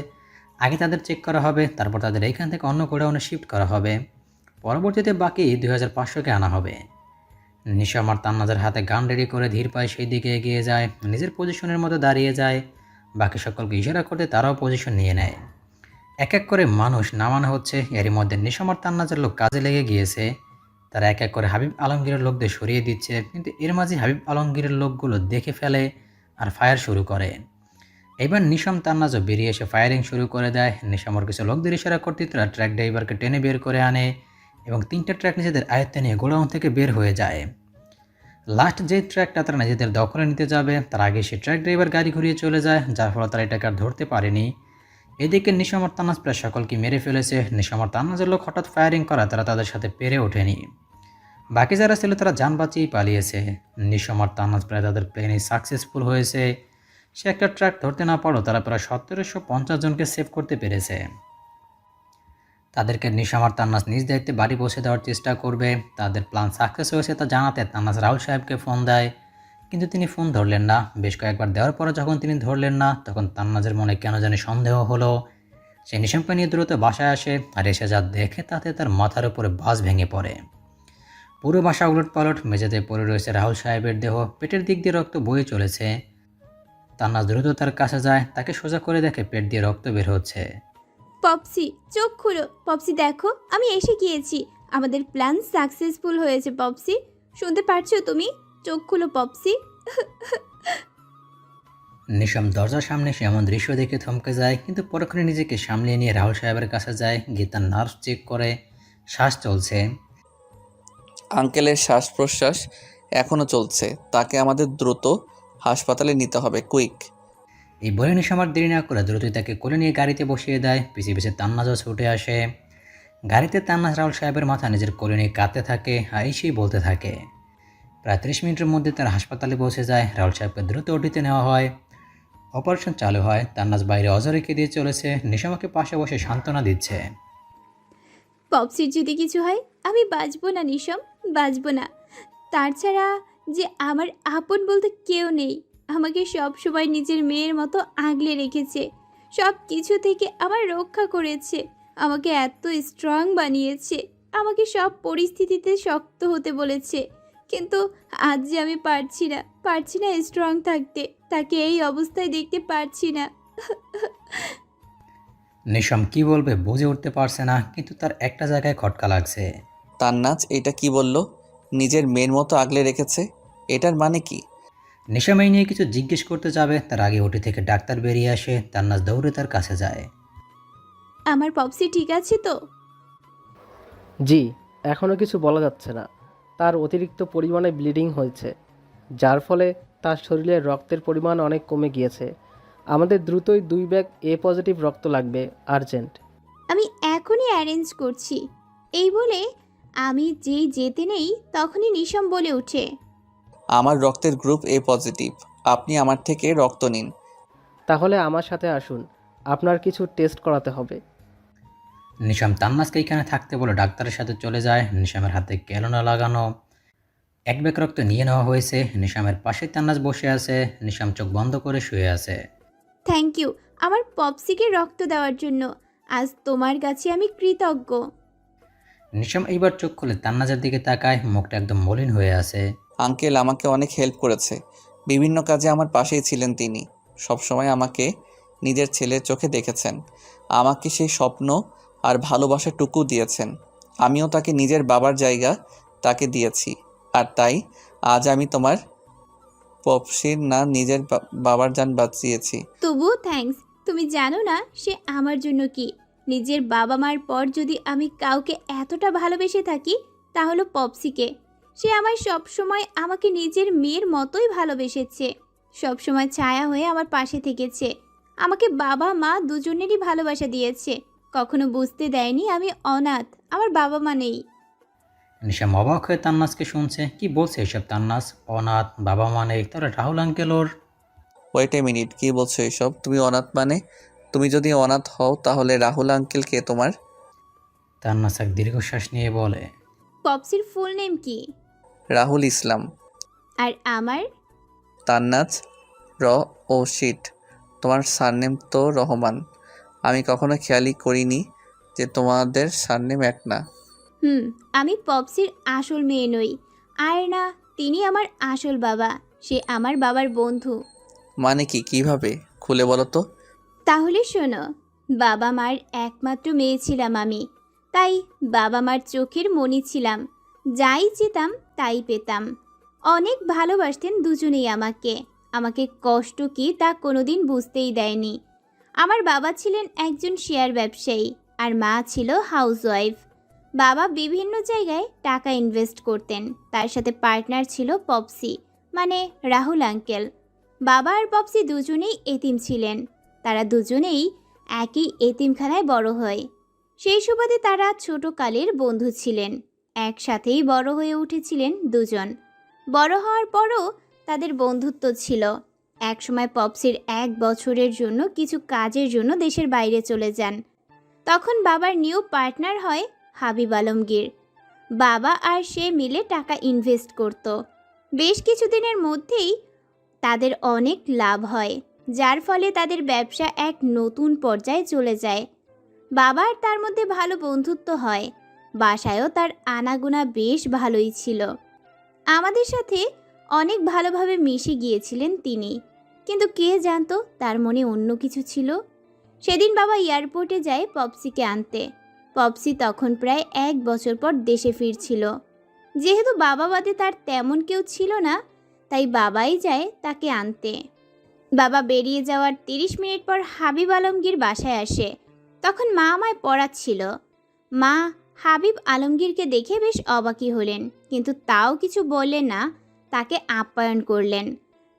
[SPEAKER 1] আগে তাদের চেক করা হবে, তারপর তাদের এইখান থেকে অন্য গোডাউনে শিফট করা হবে। পরবর্তীতে বাকি 2,500কে আনা হবে। নিশাম আর তান্নাজের হাতে গান রেডি করে ধীর পায়ে সেই দিকে এগিয়ে যায়, নিজের পজিশনের মতো দাঁড়িয়ে যায়। বাকি সকলকে ইশারা করতে তারাও পজিশন নিয়ে নেয়। এক এক করে মানুষ নামানো হচ্ছে। এরই মধ্যে নিশাম আর তান্নাজের লোক কাজে লেগে গিয়েছে। তারা এক এক করে হাবিব আলমগীরের লোকদের সরিয়ে দিচ্ছে, কিন্তু এর মাঝে হাবিব আলমগীরের লোকগুলো দেখে ফেলে আর ফায়ার শুরু করে। এবার নিশাম তান্নাজও বেরিয়ে এসে ফায়ারিং শুরু করে দেয়। নিশামর কিছু লোকদের ইশারা করতে তারা ট্র্যাক ড্রাইভারকে টেনে বের করে আনে এবং 3টা ট্র্যাক নিজেদের আয়ত্তে নিয়ে গোডাউন থেকে বের হয়ে যায়। লাস্ট যে ট্র্যাকটা তারা নিজেদের দখলে নিতে যাবে তার আগে সে ট্র্যাক ড্রাইভার গাড়ি ঘুরিয়ে চলে যায়, যার ফলে তারা এটাকে আর ধরতে পারেনি। এদিকে নিশাম আর তান্নাজ প্রায় সকলকে মেরে ফেলেছে। নিশাম আর তান্নাজের লোক হঠাৎ ফায়ারিং করা তারা তাদের সাথে পেরে ওঠেনি। বাকি যারা ছিল তারা যান বাঁচিয়েই পালিয়েছে। নিশাম আর তান্নাজ প্রায় তাদের প্লেনই সাকসেসফুল হয়েছে। সে একটা ট্র্যাক ধরতে না পারো তারা প্রায় 1,750 জনকে সেভ করতে পেরেছে। তাদেরকে নিশাম আর তান্নাজ নিজ দায়িত্বে বাড়ি পৌঁছে দেওয়ার চেষ্টা করবে। তাদের প্ল্যান সাকসেস হয়েছে তা জানাতে তান্নাজ রাহুল সাহেবকে ফোন দেয়, কিন্তু তিনি ফোন ধরলেন না। বেশ কয়েকবার দেওয়ার পরে যখন তিনি ধরলেন না তখন তান্নাজের মনে কেন জানি সন্দেহ হলো। সে নিশামকে নিয়ে দ্রুত বাসায় আসে আর এসে যা দেখে তাতে তার মাথার উপরে বাস ভেঙে পড়ে। পুরো বাসা উলটপালট, মেঝেতে পড়ে রয়েছে রাহুল সাহেবের দেহ, পেটের দিক দিয়ে রক্ত বয়ে চলেছে। তান্নাজ দ্রুত তার কাছে যায়, তাকে সোজা করে দেখে পেট দিয়ে রক্ত বের হচ্ছে।
[SPEAKER 3] পপসি, চোখ খুলো। পপসি দেখো, আমি এসে গিয়েছি। আমাদের প্ল্যান সাকসেসফুল হয়েছে পপসি। শুনতে পারছো তুমি? চোখ খুলো পপসি।
[SPEAKER 1] নিশাম দরজার সামনে সে এমন দৃশ্য দেখে থমকে যায়, কিন্তু পরক্ষণে নিজেকে সামলিয়ে নিয়ে রাহুল সাহেবের কাছে যায়, গিয়ে তার নার্ভ চেক করে। শ্বাস চলছে।
[SPEAKER 4] আঙ্কেলের শ্বাস প্রশ্বাস এখনও চলছে, তাকে আমাদের দ্রুত হাসপাতালে নিতে হবে, কুইক।
[SPEAKER 1] এই বলে নিশাম আর দেরি না করে দ্রুতই তাকে কোলে নিয়ে গাড়িতে বসিয়ে দেয়। পিছে পিছে তান্নাজও ছুটে আসে। গাড়িতে তান্নাজ রাহুল সাহেবের মাথা নিজের কোলে নিয়ে কাঁদতে থাকে আর সেই বলতে থাকে। প্রায় 30 মিনিটের মধ্যে তারা হাসপাতালে পৌঁছে যায়। রাহুল সাহেবকে দ্রুত ওটিতে নেওয়া হয়। অপারেশন চালু হয়। তান্নাজ বাইরে অজরেকে দিয়ে চলেছে। নিশামাকে পাশে বসে সান্ত্বনা দিচ্ছে।
[SPEAKER 3] পপসির যদি কিছু হয় আমি বাঁচবো না নিশম, বাঁচবো না। তার ছাড়া যে আমার আপন বলতে কেউ নেই। আমাকে সব সময় নিজের মেয়ের মতো আগলে রেখেছে, সব কিছু থেকে আমার রক্ষা করেছে, আমাকে এত স্ট্রং বানিয়েছে, আমাকে সব পরিস্থিতিতে শক্ত হতে বলেছে। কিন্তু আজ যে আমি পারছি না স্ট্রং থাকতে, তাকে এই অবস্থায় দেখতে পারছি না।
[SPEAKER 1] নিশাম কি বলবে বুঝে উঠতে পারছে না, কিন্তু তার একটা জায়গায় খটকা লাগছে।
[SPEAKER 4] তান্নাজ এটা কি বলল? নিজের মেয়ের মতো আগলে রেখেছে, এটার মানে কি?
[SPEAKER 1] নিশাম এই নিয়ে কিছু জিজ্ঞেস করতে যাবে, তার আগে ওটি থেকে ডাক্তার বেরিয়ে আসে। তান্নাজ দৌড়ে তার কাছে যায়।
[SPEAKER 3] আমার পপসি ঠিক আছে তো?
[SPEAKER 9] জি, এখনও কিছু বলা যাচ্ছে না। তার অতিরিক্ত পরিমাণে ব্লিডিং হয়েছে, যার ফলে তার শরীরে রক্তের পরিমাণ অনেক কমে গিয়েছে। আমাদের দ্রুতই 2 ব্যাগ এ পজিটিভ রক্ত লাগবে, আর্জেন্ট।
[SPEAKER 3] আমি এখনই অ্যারেঞ্জ করছি। এই বলে আমি যেই যেতে নেই তখনই নিশম বলে ওঠে,
[SPEAKER 4] আমার রক্তের গ্রুপ এ পজিটিভ, আপনি আমার থেকে রক্ত নিন।
[SPEAKER 9] তাহলে আমার সাথে আসুন, আপনার কিছু টেস্ট করাতে হবে।
[SPEAKER 1] নিশাম তান্নাজকে এখানে থাকতে বলে ডাক্তারের সাথে চলে যায়। নিশামের হাতে ক্যালোনা লাগানো। এক ব্যাগ রক্ত নিয়ে নেওয়া হয়েছে। নিশামের পাশে তান্নাজ বসে আছে। নিশাম চোখ বন্ধ করে শুয়ে আছে।
[SPEAKER 3] থ্যাংক ইউ আমার পপসিকে রক্ত দেওয়ার জন্য। আজ তোমার কাছে আমি কৃতজ্ঞ।
[SPEAKER 1] নিশাম এইবার চোখ খুলে তান্নাজের দিকে তাকায়। মুখটা একদম মলিন হয়ে আছে।
[SPEAKER 4] আঙ্কেল আমাকে অনেক হেল্প করেছে, বিভিন্ন কাজে আমার পাশেই ছিলেন তিনি। সবসময় আমাকে নিজের ছেলের চোখে দেখেছেন, আমাকে সেই স্বপ্ন আর ভালোবাসাটুকু দিয়েছেন। আমিও তাকে নিজের বাবার জায়গা তাকে দিয়েছি, আর তাই আজ আমি তোমার পপসির না নিজের বাবার জান বাঁচিয়েছি।
[SPEAKER 3] তবুও থ্যাঙ্কস। তুমি জানো না সে আমার জন্য কি। নিজের বাবা মার পর যদি আমি কাউকে এতটা ভালোবেসে থাকি তা হলো পপসিকে। সে আমায় সবসময় আমাকে নিজের মেয়ের মতোই ভালোবেসেছে, সবসময় ছায়া হয়ে আমার পাশে থেকেছে, আমাকে বাবা মা দুজনেরই ভালোবাসা দিয়েছে, কখনো বুঝতে দেয়নি আমি অনাথ, আমার বাবা মা নেই।
[SPEAKER 1] নিশাম অবাক হয়ে তান্নাজকে শুনছে। কি বলছে এসব তান্নাজ? অনাথ, বাবা মানে? তাহলে রাহুল আঙ্কেল ওর?
[SPEAKER 4] ওয়েট এ মিনিট, কী বলছো এসব? তুমি অনাথ মানে? তুমি যদি অনাথ হও তাহলে রাহুল আঙ্কেল কে তোমার?
[SPEAKER 1] তান্নাজ এক দীর্ঘশ্বাস নিয়ে বলে।
[SPEAKER 3] পপসির ফুল নেম কি?
[SPEAKER 4] রাহুল ইসলাম।
[SPEAKER 3] আর আমার?
[SPEAKER 4] তান্নাজ। ও শিট, তোমার সারনেম তো রহমান। আমি কখনো খেয়ালই করিনি যে তোমাদের সারনেম এক না।
[SPEAKER 3] আমি পপসির আসল মেয়ে নই। আর না, তিনি আমার আসল বাবা। সে আমার বাবার বন্ধু।
[SPEAKER 4] মানে কি, কিভাবে খুলে বলো তো?
[SPEAKER 3] তাহলে শোনো, বাবা মার একমাত্র মেয়ে ছিলাম আমি। তাই বাবা মার চোখের মণি ছিলাম। যাই চেতাম তাই পেতাম। অনেক ভালোবাসতেন দুজনেই আমাকে। আমাকে কষ্ট কি তা কোনোদিন বুঝতেই দেয়নি। আমার বাবা ছিলেন একজন শেয়ার ব্যবসায়ী আর মা ছিল হাউসওয়াইফ। বাবা বিভিন্ন জায়গায় টাকা ইনভেস্ট করতেন, তার সাথে পার্টনার ছিল পপসি, মানে রাহুল আঙ্কেল। বাবা আর পপসি দুজনেই এতিম ছিলেন। তারা দুজনেই একই এতিমখানায় বড় হয়। সেই সুবাদে তারা ছোটকালের বন্ধু ছিলেন। একসাথেই বড় হয়ে উঠেছিলেন দুজন। বড় হওয়ার পরও তাদের বন্ধুত্ব ছিল। একসময় পপসির 1 বছরের জন্য কিছু কাজের জন্য দেশের বাইরে চলে যান। তখন বাবার নিউ পার্টনার হয় হাবিব আলমগীর। বাবা আর সে মিলে টাকা ইনভেস্ট করত। বেশ কিছুদিনের মধ্যেই তাদের অনেক লাভ হয়, যার ফলে তাদের ব্যবসা এক নতুন পর্যায়ে চলে যায়। বাবার তার মধ্যে ভালো বন্ধুত্ব হয়। বাসায়ও তার আনাগোনা বেশ ভালোই ছিল। আমাদের সাথে অনেক ভালোভাবে মিশে গিয়েছিলেন তিনি। কিন্তু কে জানতো তার মনে অন্য কিছু ছিল। সেদিন বাবা এয়ারপোর্টে যায় পপসিকে আনতে। পপসি তখন প্রায় 1 বছর পর দেশে ফিরছিল। যেহেতু বাবা বাদে তার তেমন কেউ ছিল না, তাই বাবাই যায় তাকে আনতে। বাবা বেরিয়ে যাওয়ার 30 মিনিট পর হাবিব আলমগীর বাসায় আসে। তখন মা আমায় পড়াচ্ছিল। মা হাবিব আলমগীরকে দেখে বেশ অবাকই হলেন, কিন্তু তাও কিছু বললেন না, তাকে আপ্যায়ন করলেন।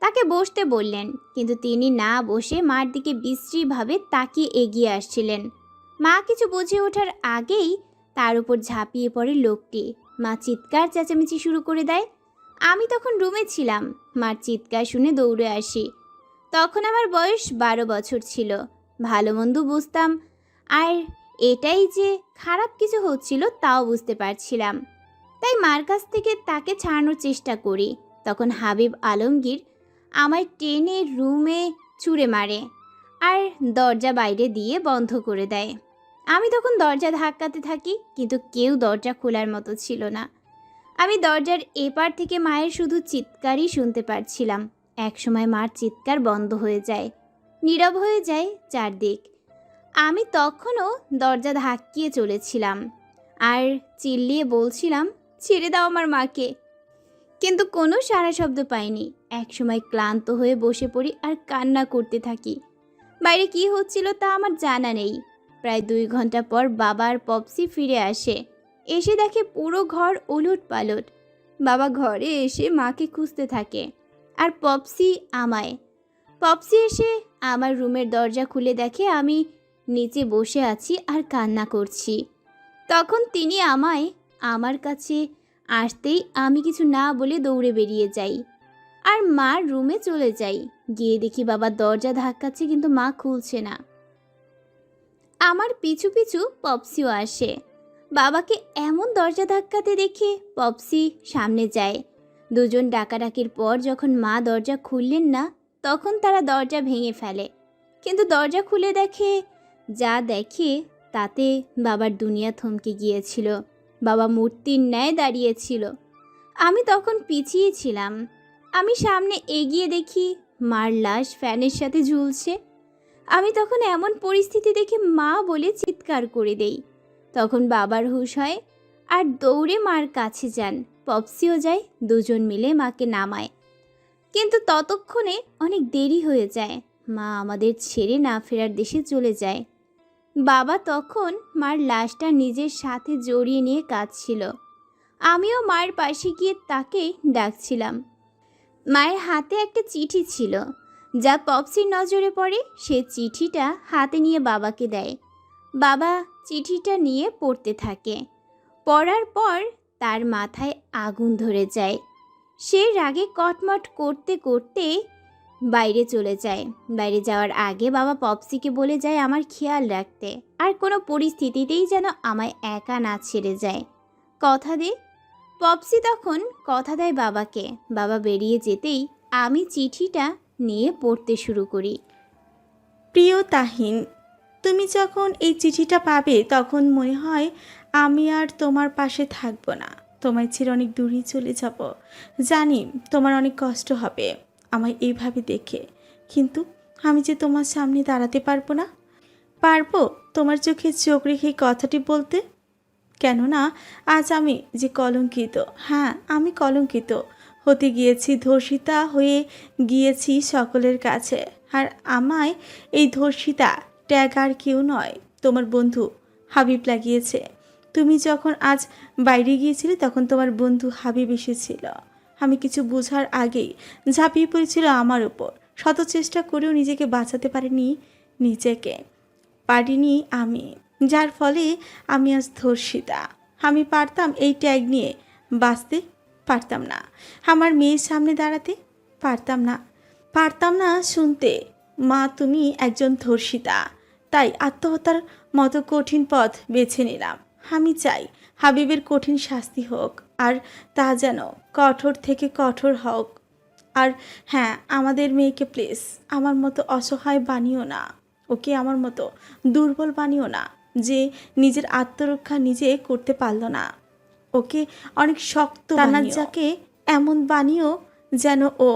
[SPEAKER 3] তাকে বসতে বললেন, কিন্তু তিনি না বসে মার দিকে বিশ্রীভাবে তাকিয়ে এগিয়ে আসছিলেন। মা কিছু বুঝে ওঠার আগেই তার উপর ঝাঁপিয়ে পড়ে লোকটি। মা চিৎকার চেঁচামেচি শুরু করে দেয়। আমি তখন রুমে ছিলাম। মার চিৎকার শুনে দৌড়ে আসি। তখন আমার বয়স 12 বছর ছিল। ভালো মন্দ বুঝতাম, আর এটাই যে খারাপ কিছু হচ্ছিল তাও বুঝতে পারছিলাম। তাই মার কাছ থেকে তাকে ছাড়ানোর চেষ্টা করি। তখন হাবিব আলমগীর আমায় টেনে রুমে ছুঁড়ে মারে আর দরজা বাইরে দিয়ে বন্ধ করে দেয়। আমি তখন দরজা ধাক্কাতে থাকি, কিন্তু কেউ দরজা খোলার মতো ছিল না। আমি দরজার এপার থেকে মায়ের শুধু চিৎকারই শুনতে পারছিলাম। একসময় মার চিৎকার বন্ধ হয়ে যায়, নীরব হয়ে যায় চারদিক। আমি তখনও দরজা ধাক্কিয়ে চলেছিলাম আর চিল্লিয়ে বলছিলাম, ছেড়ে দাও আমার মাকে। কিন্তু কোনো সাড়া শব্দ পাইনি। একসময় ক্লান্ত হয়ে বসে পড়ি আর কান্না করতে থাকি। বাইরে কি হচ্ছিল তা আমার জানা নেই। প্রায় 2 ঘন্টা পর বাবা আর পপসি ফিরে আসে। এসে দেখে পুরো ঘর ওলট পালট। বাবা ঘরে এসে মাকে খুঁজতে থাকে, আর পপসি আমায়। পপসি এসে আমার রুমের দরজা খুলে দেখে আমি নিচে বসে আছি আর কান্না করছি। তখন তিনি আমায় আমার কাছে আসতেই আমি কিছু না বলে দৌড়ে বেরিয়ে যাই আর মার রুমে চলে যাই। গিয়ে দেখি বাবা দরজা ধাক্কাচ্ছে, কিন্তু মা খুলছে না। আমার পিছু পিছু পপসিও আসে। বাবাকে এমন দরজা ধাক্কাতে দেখে পপসি সামনে যায়। দুজন ডাকাডাকির পর যখন মা দরজা খুললেন না, তখন তারা দরজা ভেঙে ফেলে। কিন্তু দরজা খুলে দেখে, যা দেখে তাতে বাবার দুনিয়া থমকে গিয়েছিল। বাবা মূর্তির ন্যায় দাঁড়িয়েছিল। আমি তখন পিছিয়ে ছিলাম। আমি সামনে এগিয়ে দেখি মার লাশ ফ্যানের সাথে ঝুলছে। আমি তখন এমন পরিস্থিতি দেখে মা বলে চিৎকার করে দেই। তখন বাবার হুঁশ হয় আর দৌড়ে মার কাছে যান। পপসিও যায়, দুজন মিলে মাকে নামায়। কিন্তু ততক্ষণে অনেক দেরি হয়ে যায়। মা আমাদের ছেড়ে না ফেরার দেশে চলে যায়। বাবা তখন মার লাশটা নিজের সাথে জড়িয়ে নিয়ে কাঁদছিল। আমিও মায়ের পাশে গিয়ে তাকে ডাকছিলাম। মায়ের হাতে একটা চিঠি ছিল, যা পপসির নজরে পড়ে। সে চিঠিটা হাতে নিয়ে বাবাকে দেয়। বাবা চিঠিটা নিয়ে পড়তে থাকে। পড়ার পর তার মাথায় আগুন ধরে যায়। সে রাগে কটমট করতে করতে বাইরে চলে যায়। বাইরে যাওয়ার আগে বাবা পপসিকে বলে যায় আমার খেয়াল রাখতে, আর কোনো পরিস্থিতিতেই যেন আমায় একা না ছেড়ে যায়। কথা দে। পপসি তখন কথা দেয় বাবাকে। বাবা বেরিয়ে যেতেই আমি চিঠিটা নিয়ে পড়তে শুরু করি।
[SPEAKER 10] প্রিয় তাহিন, তুমি যখন এই চিঠিটা পাবে তখন মনে হয় আমি আর তোমার পাশে থাকবো না, তোমায় ছেড়ে অনেক দূরে চলে যাব। জানি তোমার অনেক কষ্ট হবে আমায় এইভাবে দেখে, কিন্তু আমি যে তোমার সামনে দাঁড়াতে পারবো না। পারবো তোমার চোখে চোখ রেখে কথাটি বলতে? কেননা আজ আমি যে কলঙ্কিত, হ্যাঁ আমি কলঙ্কিত হতে গিয়েছি, ধর্ষিতা হয়ে গিয়েছি সকলের কাছে। আর আমায় এই ধর্ষিতা ট্যাগ আর কেউ নয়, তোমার বন্ধু হাবিব লাগিয়েছে। তুমি যখন আজ বাইরে গিয়েছিলে তখন তোমার বন্ধু হাবিব এসেছিল। আমি কিছু বোঝার আগেই ঝাঁপিয়ে পড়েছিল আমার উপর। শত চেষ্টা করেও নিজেকে বাঁচাতে পারিনি আমি, যার ফলে আমি আজ ধর্ষিতা। আমি পারতাম এই ট্যাগ নিয়ে বাঁচতে, পারতাম না আমার মেয়ের সামনে দাঁড়াতে, পারতাম না শুনতে মা তুমি একজন ধর্ষিতা। তাই আত্মহত্যার মতো কঠিন পথ বেছে নিলাম। আমি চাই হাবিবের কঠিন শাস্তি হোক, আর তা যেন কঠোর থেকে কঠোর হোক। আর হ্যাঁ, আমাদের মেয়েকে প্লিজ আমার মতো অসহায় বানিও না, ওকে আমার মতো দুর্বল বানিও না যে নিজের আত্মরক্ষা নিজে করতে পারল না। ওকে অনেক শক্ত তানাজ্জাকে এমন বানিও যেন ও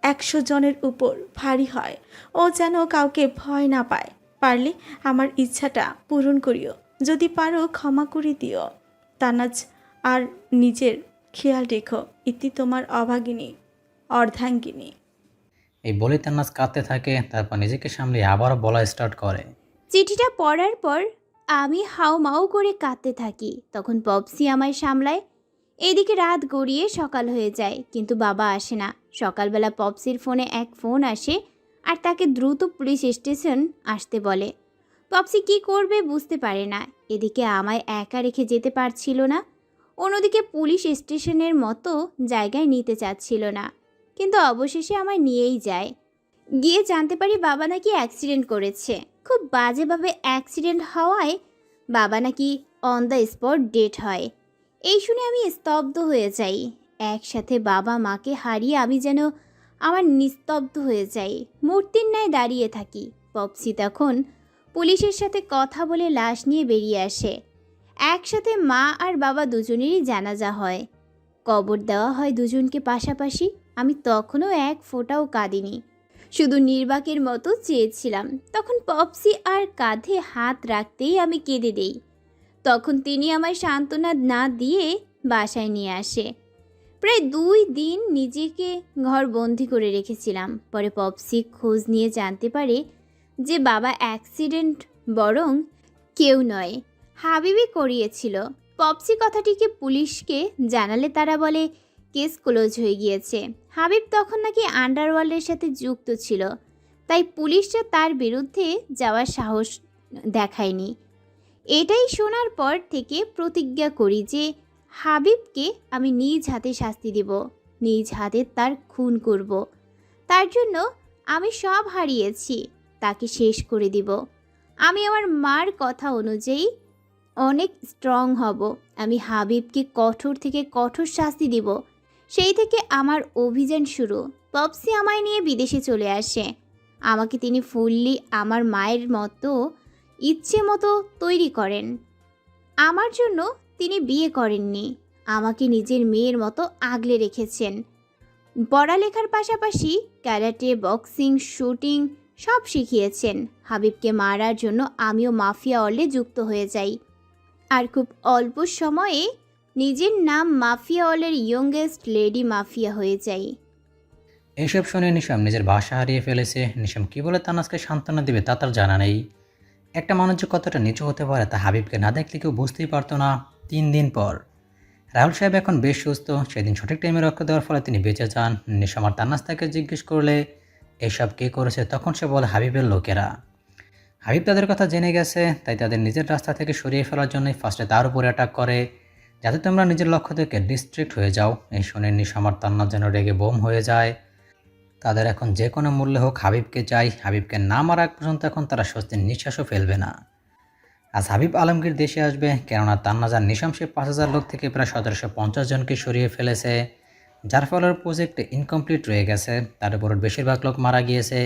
[SPEAKER 10] 100 জনের উপর ভারী হয়, ও যেন কাউকে ভয় না পায়। পারলে আমার ইচ্ছাটা পূরণ করিও, যদি পারো ক্ষমা করে দিও তানাজ, আর নিজের খেয়াল রেখো। ইতি তোমার অভাগিনী অর্ধাঙ্গিনী।
[SPEAKER 1] এই বলে তান্নাজ কাঁদতে থাকে, তারপর নিজেকে সামলে আবারও বলা স্টার্ট করে।
[SPEAKER 3] চিঠিটা পড়ার পর আমি হাউমাউ করে কাঁদতে থাকি। তখন পপসি আমায় সামলায় এদিকে রাত গড়িয়ে সকাল হয়ে যায়, কিন্তু বাবা আসে না। সকালবেলা পপসির ফোনে এক ফোন আসে আর তাকে দ্রুত পুলিশ স্টেশন আসতে বলে। পপসি কি করবে বুঝতে পারে না। এদিকে আমায় একা রেখে যেতে পারছিল না, অন্যদিকে পুলিশ স্টেশনের মতো জায়গায় নিতে চাচ্ছিল না, কিন্তু অবশেষে আমায় নিয়েই যায়। গিয়ে জানতে পারি বাবা নাকি অ্যাক্সিডেন্ট করেছে। খুব বাজেভাবে অ্যাক্সিডেন্ট হওয়ায় বাবা নাকি অন দ্য স্পট ডেড হয়। এই শুনে আমি স্তব্ধ হয়ে যাই। একসাথে বাবা মাকে হারিয়ে আমি যেন আমার নিস্তব্ধ হয়ে যাই, মূর্তির ন্যায় দাঁড়িয়ে থাকি। পপসি তখন পুলিশের সাথে কথা বলে লাশ নিয়ে বেরিয়ে আসে। একসাথে মা আর বাবা দুজনেরই জানাজা হয়, কবর দেওয়া হয় দুজনকে পাশাপাশি। আমি তখনও এক ফোঁটাও কাঁদিনি, শুধু নির্বাকের মতো চেয়েছিলাম। তখন পপসি আর কাঁধে হাত রাখতেই আমি কেঁদে দেই। তখন তিনি আমায় সান্ত্বনা না দিয়ে বাসায় নিয়ে আসে। প্রায় 2 দিন নিজেকে ঘর বন্দি করে রেখেছিলাম। পরে পপসি খোঁজ নিয়ে জানতে পারে যে বাবা অ্যাক্সিডেন্ট বরং কেউ নয়, হাবিবই করিয়েছিল। পপসি কথাটিকে পুলিশকে জানালে তারা বলে কেস ক্লোজ হয়ে গিয়েছে। হাবিব তখন নাকি আন্ডারওয়ার্ল্ডের সাথে যুক্ত ছিল, তাই পুলিশরা তার বিরুদ্ধে যাওয়ার সাহস দেখায়নি। এটাই শোনার পর থেকে প্রতিজ্ঞা করি যে হাবিবকে আমি নিজ হাতে শাস্তি দেব, নিজ হাতে তার খুন করব। তার জন্য আমি সব হারিয়েছি, তাকে শেষ করে দিব। আমি আমার মার কথা অনুযায়ী অনেক স্ট্রং হব। আমি হাবিবকে কঠোর থেকে কঠোর শাস্তি দিব। সেই থেকে আমার অভিযান শুরু। পপসি আমায় নিয়ে বিদেশে চলে আসে। আমাকে তিনি ফুললি আমার মায়ের মতো ইচ্ছে মতো তৈরি করেন। আমার জন্য তিনি বিয়ে করেননি, আমাকে নিজের মেয়ের মতো আগলে রেখেছেন। পড়ালেখার পাশাপাশি ক্যারাটে, বক্সিং, শুটিং সব শিখিয়েছেন। হাবিবকে মারার জন্য আমিও মাফিয়া অর্লে যুক্ত হয়ে যাই, আর খুব অল্প সময়ে নিজের নাম মাফিয়া অর্লের ইয়ংগেস্ট লেডি মাফিয়া হয়ে যাই।
[SPEAKER 1] এইসব শুনে নিশাম নিজের ভাষা হারিয়ে ফেলেছে। নিশাম কী বলে তান্নাজকে সান্ত্বনা দেবে তা তার জানা নেই। একটা মানুষ যে কতটা নিচু হতে পারে তা হাবিবকে না দেখলে কেউ বুঝতেই পারতো না। 3 দিন পর রাহুল সাহেব এখন বেশ সুস্থ। সেদিন সঠিক টাইমে রক্ষা দেওয়ার ফলে তিনি বেঁচে যান। নিশাম আর তান্নাজ তাকে জিজ্ঞেস করলে এসব কে করেছে, তখন সে বলে হাবিবের লোকেরা। হাবিব তাদের কথা জেনে গেছে, তাই তাদের নিজের রাস্তা থেকে সরিয়ে ফেলার জন্যই ফার্স্টে তার উপরে অ্যাটাক করে, যাতে তোমরা নিজের লক্ষ্য থেকে ডিস্ট্রিক্ট হয়ে যাও। এই শুনে নিশাম আর তান্নাজ যেন রেগে বোম হয়ে যায়। তাদের এখন যে কোনো মূল্যে হোক হাবিবকে চাই। হাবিবকে না মারা আগ পর্যন্ত এখন তারা স্বস্তির নিঃশ্বাসও ফেলবে না। আজ হাবিব আলমগীর দেশে আসবে, কেননা তান্নাজ আর নিশাম সে 5000 লোক থেকে প্রায় 1750 জনকে সরিয়ে ফেলেছে, যার ফলে প্রজেক্ট ইনকমপ্লিট রয়ে গেছে। তার উপর বেশিরভাগ লোক মারা গিয়েছে।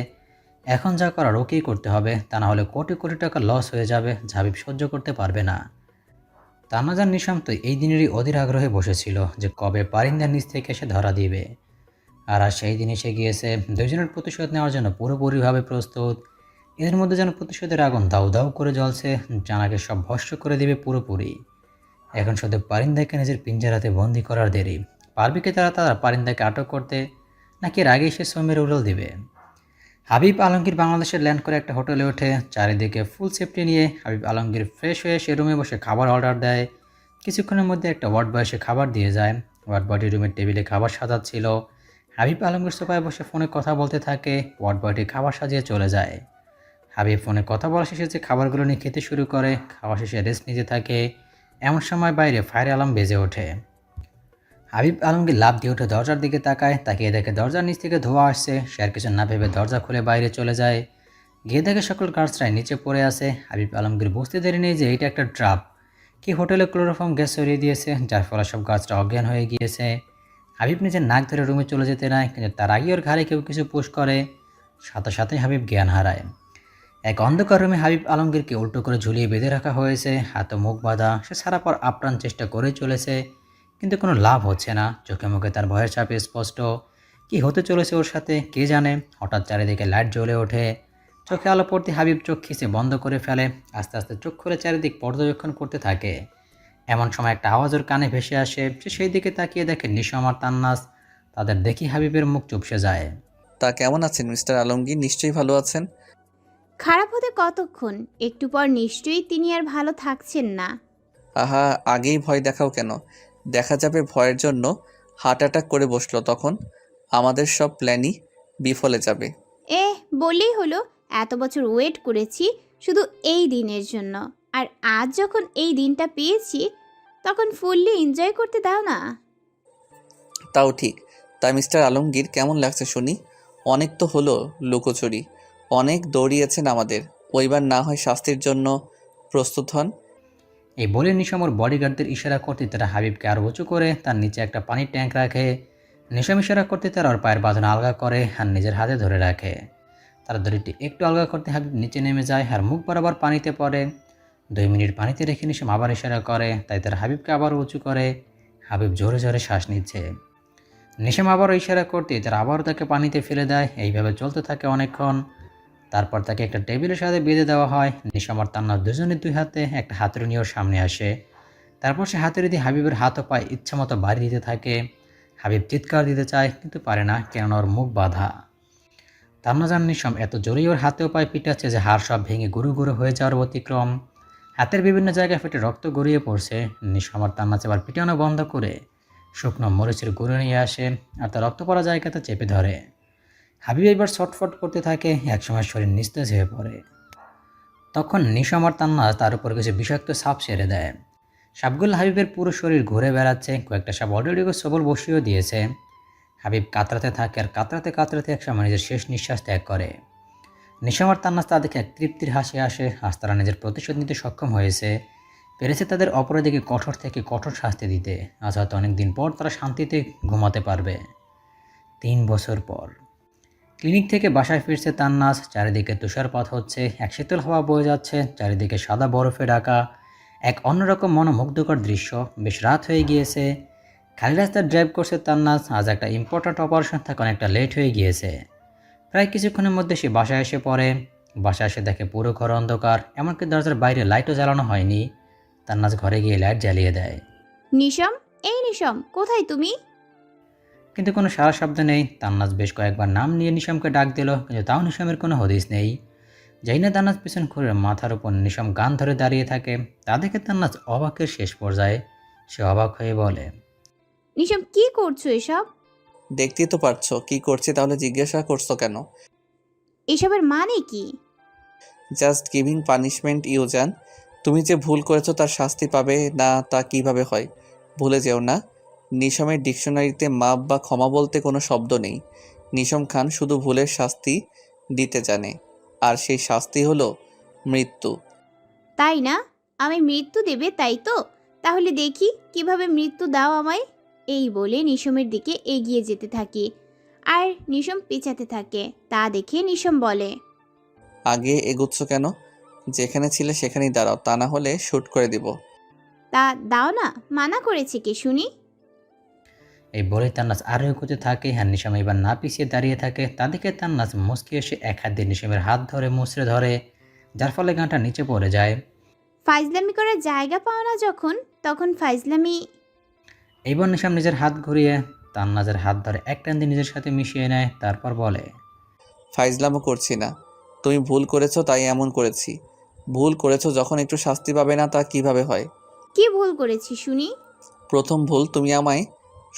[SPEAKER 1] এখন যা করার ওকেই করতে হবে, তা না হলে কোটি কোটি টাকা লস হয়ে যাবে, যা হাবিব সহ্য করতে পারবে না। তান্নাজ আর নিশাম তো এই দিনেরই অধীর আগ্রহে বসেছিল যে কবে পারিন্দার নিচ থেকে এসে ধরা দিবে। আর আজ সেই দিন এসে গিয়েছে। দুজনের প্রতিশোধ নেওয়ার জন্য পুরোপুরিভাবে প্রস্তুত। এদের মধ্যে যেন প্রতিশোধের আগুন দাউ দাউ করে জ্বলছে, জানাকে সব ভস্য করে দিবে পুরোপুরি। এখন শুধু পারিন্দাকে নিজের পিঞ্জারাতে বন্দি করার দেরি। পারবে কি তারা পারিন্দাকে আটক করতে, নাকি এর আগে এসে সোমের উড়াল দিবে? হাবিব আলমগীর বাংলাদেশে ল্যান্ড করে একটা হোটেলে ওঠে। চারিদিকে ফুল সেফটি নিয়ে হাবিব আলমগীর ফ্রেশ হয়ে সে রুমে বসে খাবার অর্ডার দেয়। কিছুক্ষণের মধ্যে একটা ওয়ার্ড বয় এসে খাবার দিয়ে যায়। ওয়ার্ড বয়টি রুমের টেবিলে খাবার সাজাচ্ছিল। হাবিব আলমগীর সোফায় বসে ফোনে কথা বলতে থাকে। ওয়ার্ড বয়টি খাবার সাজিয়ে চলে যায়। হাবিব ফোনে কথা বলা শেষে যে খাবারগুলো নিয়ে খেতে শুরু করে। খাওয়া শেষে রেস্ট নিতে থাকে। এমন সময় বাইরে ফায়ার অ্যালার্ম বেজে ওঠে। হাবিব আলমগীর লাফ দিয়ে উঠে দরজার দিকে তাকায়। তাকিয়ে দেখে দরজার নিচ থেকে ধোঁয়া আসছে। সে আর কিছু না ভেবে দরজা খুলে বাইরে চলে যায়। গিয়ে দেখে সকল গার্ডসরাই নিচে পড়ে আছে। হাবিব আলমগীর বুঝতে দেরি নেই যে এটা একটা ট্রাপ। কি হোটেলে ক্লোরোফর্ম গ্যাস ছড়িয়ে দিয়েছে, যার ফলে সব গাছরা অজ্ঞান হয়ে গিয়েছে। হাবিব নিজের নাক ধরে রুমে চলে যেতে নেয়, কিন্তু তার আগে ওর ঘাড়ে কেউ কিছু পুশ করে। সাথে সাথে হাবিব জ্ঞান হারায়। এক অন্ধকার রুমে হাবিব আলমগীরকে উল্টো করে ঝুলিয়ে বেঁধে রাখা হয়েছে, হাতে মুখ বাঁধা। সে সারা পর আপ্রাণ চেষ্টা করেই চলেছে, কিন্তু কোনো লাভ হচ্ছে না। চোখে মুখে তার ভয়ের চাপে স্পষ্ট। কি হতে চলেছে ওর সাথে কে জানে। হঠাৎ চারিদিকে লাইট জ্বলে ওঠে। চোখে আলো পড়তে হাবিব চোখ খিঁচে বন্ধ করে ফেলে। আস্তে আস্তে চোখ খুলে চারিদিক পর্যবেক্ষণ করতে থাকে। এমন সময় একটা আওয়াজ ওর কানে ভেসে আসে। সে সেই দিকে তাকিয়ে দেখে নিশাম আর তান্নাজ। তাদের দেখি হাবিবের মুখ চুপসে যায়।
[SPEAKER 4] তা কেমন আছেন মিস্টার আলমগীর? নিশ্চয়ই ভালো আছেন।
[SPEAKER 3] খারাপ হতে কতক্ষণ, একটু পর নিশ্চয়ই তিনি আর ভালো থাকছেন না।
[SPEAKER 4] আহা, আগেই ভয় দেখাও কেন? দেখা যাবে ভয়ের জন্য হার্ট অ্যাটাক করে বসলো, তখন আমাদের সব প্ল্যানই বিফলে যাবে।
[SPEAKER 3] বললেই হলো, এত বছর ওয়েট করেছি শুধু এই দিনের জন্য, আর আজ যখন এই দিনটা পেয়েছি তখন ফুললি এনজয় করতে দাও না।
[SPEAKER 4] তাও ঠিক। তা মিস্টার আলমগীর, কেমন লাগছে শুনি? অনেক তো হলো লুকোচুরি, অনেক দৌড়িয়েছেন আমাদের, ওইবার না হয় শাস্তির জন্য প্রস্তুত হন।
[SPEAKER 1] এই বলে নিশাম ওর বডিগার্ডদের ইশারা করতে তারা হাবিবকে আরও উঁচু করে তার নিচে একটা পানির ট্যাঙ্ক রাখে। নিশাম ইশারা করতে তারা ওর পায়ের বাঁধন আলগা করে আর নিজের হাতে ধরে রাখে। তারা দড়িটি একটু আলগা করতে হাবিব নিচে নেমে যায় আর মুখ বরাবর পানিতে পড়ে। 2 মিনিট পানিতে রেখে নিশাম আবার ইশারা করে, তাই তারা হাবিবকে আবারও উঁচু করে। হাবিব জোরে জোরে শ্বাস নিচ্ছে। নিশাম আবারও ইশারা করতে তারা আবারও তাকে পানিতে ফেলে দেয়। এইভাবে চলতে থাকে অনেকক্ষণ। তারপর তাকে একটা টেবিলের সাথে বেঁধে দেওয়া হয়। নিশাম আর তান্না দুজনের 2 হাতে একটা হাতুড়ি নিয়ে ওর সামনে আসে। তারপর সে হাতুড়ি দিয়ে হাবিবের হাত ও পায়ে ইচ্ছা মতো বাড়ি দিতে থাকে। হাবিব চিৎকার দিতে চায় কিন্তু পারে না, কেননা ওর মুখ বাঁধা। তান্না জান নিশাম এত জোরেই ওর হাতে ও পায়ে পিটাচ্ছে যে হাড় সব ভেঙে গুরু গুরু হয়ে যাওয়ার অতিক্রম। হাতের বিভিন্ন জায়গায় ফেটে রক্ত গড়িয়ে পড়ছে। নিশাম আর তান্না চেবার পিটানো বন্ধ করে শুকনো মরিচের গুঁড়ো নিয়ে আসে আর তার রক্ত পড়া জায়গাতে চেপে ধরে। হাবিব এবার ছটফট করতে থাকে, একসময় শরীর নিস্তেজ হয়ে পড়ে। তখন নিশাম আর তান্না তার উপর কিছু বিষাক্ত সাপ ছেড়ে দেয়। সাপগুলো হাবিবের পুরো শরীর ঘুরে বেড়াচ্ছে, কয়েকটা সাপ অলরেডি সবল বসিয়েও দিয়েছে। হাবিব কাতরাতে থাকে আর কাতরাতে কাতরাতে একসময় নিজের শেষ নিঃশ্বাস ত্যাগ করে। নিশাম আর তান্না তা দেখে এক তৃপ্তির হাসি আসে, আজ তারা নিজের প্রতিশোধ নিতে সক্ষম পেরেছে তাদের অপরাধীকে কঠোর থেকে কঠোর শাস্তি দিতে। আজ হয়তো অনেকদিন পর তারা শান্তিতে ঘুমাতে পারবে। 3 বছর পর ক্লিনিক থেকে বাসায় ফিরছে তান্নাজ। চারিদিকে তুষারপাত হচ্ছে, এক শীতল হাওয়া বয়ে যাচ্ছে, চারিদিকে সাদা বরফে ঢাকা এক অন্যরকম মনোমুগ্ধকর দৃশ্য। বেশ রাত হয়ে গিয়েছে। খালি রাস্তায় ড্রাইভ করছে তান্নাজ। আজ একটা ইম্পর্ট্যান্ট অপারেশন থাকে, অনেকটা লেট হয়ে গিয়েছে। প্রায় কিছুক্ষণের মধ্যে সে বাসায় এসে পড়ে। বাসায় এসে দেখে পুরো ঘর অন্ধকার, এমনকি দরজার বাইরে লাইটও জ্বালানো হয়নি। তান্নাজ ঘরে গিয়ে লাইট জ্বালিয়ে দেয়।
[SPEAKER 3] নিশাম, এই নিশাম, কোথায় তুমি?
[SPEAKER 1] কিন্তু কোনো সারা শব্দ নেই। তান্নাজ বেশ কয়েকবার নাম নিয়ে নিশামকে ডাক দিল, কিন্তু তাও নিশামের কোনো হদিস নেই। যাই না তান্নাজ পিছন ঘুরে মাথার উপর নিশাম গান ধরে দাঁড়িয়ে থাকে। তা দেখে তান্নাজ অবাকের শেষ পর্যায়ে। সে অবাক হয়ে বলে,
[SPEAKER 3] নিশাম, কি করছো এসব?
[SPEAKER 4] দেখতেই তো পারছো কি করছি, তাহলে জিজ্ঞাসা করছো কেন?
[SPEAKER 3] এসবের মানে কি?
[SPEAKER 4] জাস্ট গিভিং পানিশমেন্ট ইউ জান। তুমি যে ভুল করেছো তার শাস্তি পাবে না তা কিভাবে হয়? ভুলে যেও না, নিশামের ডিকশনারিতে মাপ বা ক্ষমা বলতে কোনো শব্দ নেই। নিশাম খান শুধু ভুলের শাস্তি দিতে জানে, আর সেই শাস্তি হলো মৃত্যু।
[SPEAKER 3] তাই না? আমি মৃত্যু দেবে, তাই তো? তাহলে দেখি কিভাবে মৃত্যু দাও আমায়। এই বলে নিশামের দিকে এগিয়ে যেতে থাকি আর নিশাম পিছাতে থাকে। তা দেখে নিশাম বলে,
[SPEAKER 4] আগে এগুচ্ছ কেন? যেখানে ছিলে সেখানেই দাঁড়াও, তা না হলে শ্যুট করে দিব।
[SPEAKER 3] তা দাও না, মানা করেছে কে শুনি?
[SPEAKER 1] এই বলে তান্নাজ আরও এগোতে থাকে আর নিশাম এবার না পিছিয়ে দাঁড়িয়ে থাকে। তা দেখে তান্নাজ মুচকি এসে এক হাত দিয়ে নিশামের হাত ধরে মুচড়ে ধরে, যার ফলে গানটা নিচে পড়ে যায়।
[SPEAKER 3] ফাইজলামি করার জায়গা পাও না যখন, তখন ফাইজলামি।
[SPEAKER 1] এইবার নিশাম নিজের হাত ঘুরিয়ে তান্নাজের হাত ধরে এক টান দিয়ে নিজের সাথে মিশিয়ে নেয়। তারপর বলে,
[SPEAKER 4] ফাইজলামও করছি না, তুমি ভুল করেছো তাই এমন করেছি। ভুল করেছো যখন একটু শাস্তি পাবে না তা কিভাবে হয়?
[SPEAKER 3] কি ভুল করেছি শুনি?
[SPEAKER 4] প্রথম ভুল, তুমি আমায়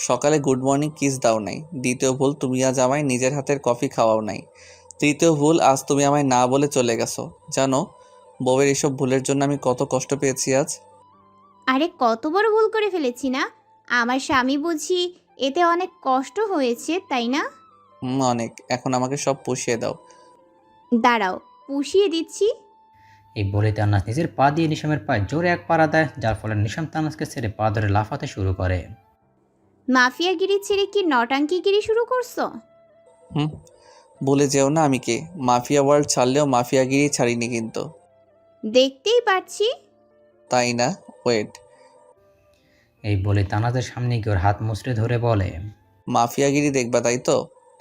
[SPEAKER 4] সকালে গুড মর্নিং কিস দাও নাই। দ্বিতীয় ভুল, তুমি আজ আমায় নিজের হাতের কফি খাওয়াও নাই। তৃতীয় ভুল, আজ তুমি আমায় না বলে চলে গেছো। জানো বউয়ের এসব ভুলের জন্য আমি কত কষ্ট পেয়েছি আজ।
[SPEAKER 3] আরে কত বড় ভুল করে ফেলেছি না? আমার স্বামী বুঝি এতে অনেক কষ্ট হয়েছে, তাই না?
[SPEAKER 4] অনেক। এখন আমাকে সব পুষিয়ে দাও।
[SPEAKER 3] দাঁড়াও, পুষিয়ে দিচ্ছি।
[SPEAKER 1] এই বলে তান্নাজ নিজের পা দিয়ে নিশামের পায়ে জোরে এক পাড়া দেয়, যার ফলে নিশাম তান্নাজকে ছেড়ে পা ধরে লাফাতে শুরু করে।
[SPEAKER 3] মাফিয়াগিরি ছেড়ে কি নটাঙ্কিগিরি শুরু করছো?
[SPEAKER 4] ভুলে যেও না আমি কে। মাফিয়া ওয়ার্ল্ড ছাড়লেও মাফিয়াগিরি ছাড়িনি কিন্তু।
[SPEAKER 3] দেখতেই পাচ্ছি।
[SPEAKER 4] তাই না? ওয়েট।
[SPEAKER 1] এই বলে তান্নাজের সামনে গিয়ে ওর হাত মুচড়ে ধরে বলে,
[SPEAKER 4] মাফিয়াগিরি দেখবা তাই তো?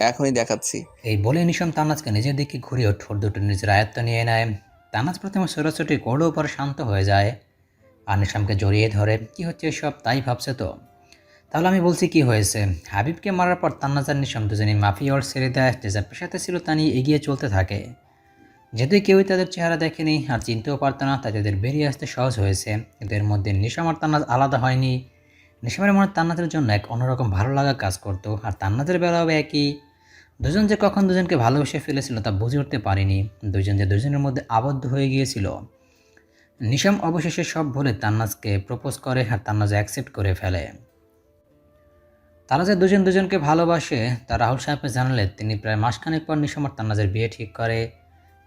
[SPEAKER 4] এখনই দেখাচ্ছি।
[SPEAKER 1] এই বলে নিশাম তান্নাজকে নিজের দিকে ঘুরিয়ে ঠোঁট দুটো নিজের আয়ত্ত নিয়ে নেয়। তান্নাজ প্রথমে ছোটাছুটি করলেও পরে শান্ত হয়ে যায় আর নিশামকে জড়িয়ে ধরে। কি হচ্ছে এসব তাই ভাবছে তো? তাহলে আমি বলছি কি হয়েছে। হাবিবকে মারার পর তান্নাজ আর নিশাম দুজনেই মাফিয়া ওয়ার্ল্ড ছেড়ে দেয়। যে যার পেশাতে ছিল তা নিয়ে এগিয়ে চলতে থাকে। যেহেতু কেউই তাদের চেহারা দেখেনি আর চিনতেও পারত না, তাই তাদের বেরিয়ে আসতে সহজ হয়েছে। কিন্তু এর মধ্যে নিশাম আর তান্নাজ আলাদা হয়নি। নিশামের মনে তান্নাজের জন্য এক অন্যরকম ভালো লাগা কাজ করতো, আর তান্নাজের বেলাও একই। দুজন যে কখন দুজনকে ভালোবেসে ফেলেছিল তা বুঝে উঠতে পারেনি। দুজন যে দুজনের মধ্যে আবদ্ধ হয়ে গিয়েছিল। নিশাম অবশেষে সব ভুলে তান্নাজকে প্রপোজ করে, আর তান্নাজ অ্যাকসেপ্ট করে ফেলে। তারা যে দুজন দুজনকে ভালোবাসে তা রাহুল সাহেবকে জানালে তিনি প্রায় মাসখানেক পর নিশাম আর তান্নাজের বিয়ে ঠিক করে,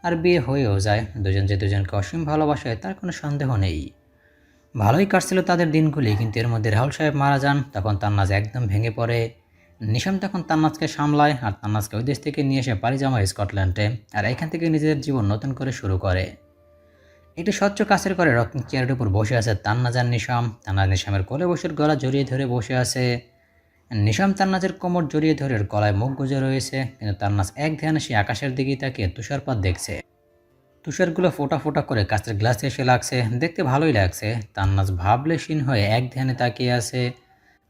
[SPEAKER 1] আর বিয়ে হয়েও যায়। দুজন যে দুজনকে অসীম ভালোবাসে তার কোনো সন্দেহ নেই। ভালোই কাটছিল তাদের দিনগুলি, কিন্তু এর মধ্যে রাহুল সাহেব মারা যান। তখন তান্নাজ একদম ভেঙে পড়ে। নিশাম তখন তান্নাজকে সামলায়, আর তান্নাজকে ওই দেশ থেকে নিয়ে এসে পাড়ি জমায় স্কটল্যান্ডে, আর এখান থেকে নিজেদের জীবন নতুন করে শুরু করে। একটি স্বচ্ছ কাছের করে রকিং চেয়ারের উপর বসে আছে তান্নাজ আর নিশাম। তান্নাজ নিশামের কোলে বসে গলা জড়িয়ে ধরে বসে আছে। নিশাম তান্নাজের কোমর জড়িয়ে ধরে ওর গলায় মুখ গুজে রয়েছে, কিন্তু তান্নাজ এক ধ্যানে সে আকাশের দিকে তাকিয়ে তুষারপাত দেখছে। তুষারগুলো ফোটা ফোটা করে কাঁচের গ্লাসে এসে লাগছে, দেখতে ভালোই লাগছে। তান্নাজ ভাবলেশীন হয়ে এক ধ্যানে তাকিয়ে আছে।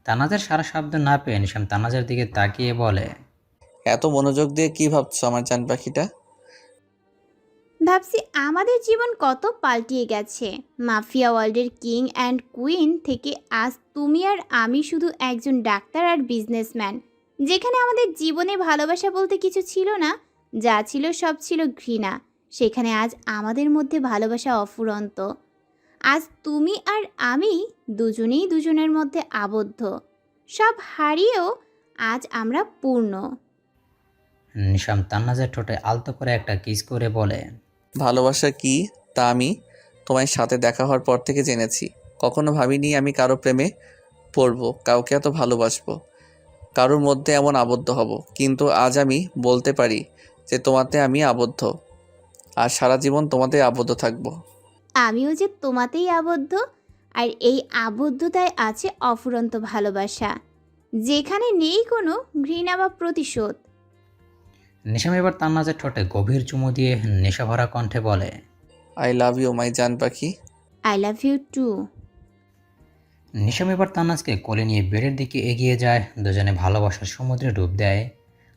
[SPEAKER 1] তান্নাজের সারা শব্দ না পেয়ে নিশাম তান্নাজের দিকে তাকিয়ে বলে,
[SPEAKER 4] এত মনোযোগ দিয়ে কি ভাবছো আমার জান পাখিটা?
[SPEAKER 3] ভাবছি আমাদের জীবন কত পাল্টিয়ে গেছে। মাফিয়া ওয়ার্ল্ডের কিং অ্যান্ড কুইন থেকে আজ তুমি আর আমি শুধু একজন ডাক্তার আর বিজনেসম্যান। যেখানে আমাদের জীবনে ভালোবাসা বলতে কিছু ছিল না, যা ছিল সব ছিল ঘৃণা, সেখানে আজ আমাদের মধ্যে ভালোবাসা অফুরন্ত। আজ তুমি আর আমি দুজনেই দুজনের মধ্যে আবদ্ধ। সব হারিয়েও আজ আমরা পূর্ণ।
[SPEAKER 1] নিশাম তান্নাজের ঠোঁটে আলতো করে একটা কিস করে বলে,
[SPEAKER 4] ভালোবাসা কি তা আমি তোমার সাথে দেখা হওয়ার পর থেকে জেনেছি। কখনো ভাবিনি আমি কারো প্রেমে পড়বো, কাউকে এত ভালোবাসবো, কারোর মধ্যে এমন আবদ্ধ হব। কিন্তু আজ আমি বলতে পারি যে তোমাতে আমি আবদ্ধ, আর সারা জীবন তোমাতে আবদ্ধ থাকবো।
[SPEAKER 3] আমিও যে তোমাতেই আবদ্ধ, আর এই আবদ্ধতায় আছে অফুরন্ত ভালোবাসা, যেখানে নেই কোনো ঘৃণা বা প্রতিশোধ।
[SPEAKER 1] নিশাম এবার তান্নাজের ঠোঁটে গভীর চুমু দিয়ে নেশাভরা কণ্ঠে বলে,
[SPEAKER 4] আই লাভ ইউ মাই জান পাখি।
[SPEAKER 3] I love you too.
[SPEAKER 1] Nisham এবার তান্নাজকে কোলে নিয়ে বেডের দিকে এগিয়ে যায়। দুজনে ভালোবাসার সমুদ্রে ডুব দেয়।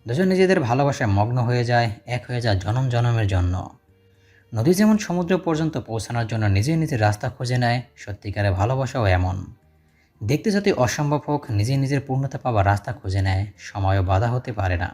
[SPEAKER 1] দুজন নিজেদের ভালোবাসায় মগ্ন হয়ে যায়, এক হয়ে যায় জনম জনমের জন্য। নদী যেমন সমুদ্র পর্যন্ত পৌঁছানোর জন্য নিজে নিজের রাস্তা খুঁজে নেয়, সত্যিকারের ভালোবাসাও এমন। দেখতে যতই অসম্ভব হোক, নিজে নিজের পূর্ণতা পাওয়ার রাস্তা খুঁজে নেয়, সময়ও বাধা হতে পারে না।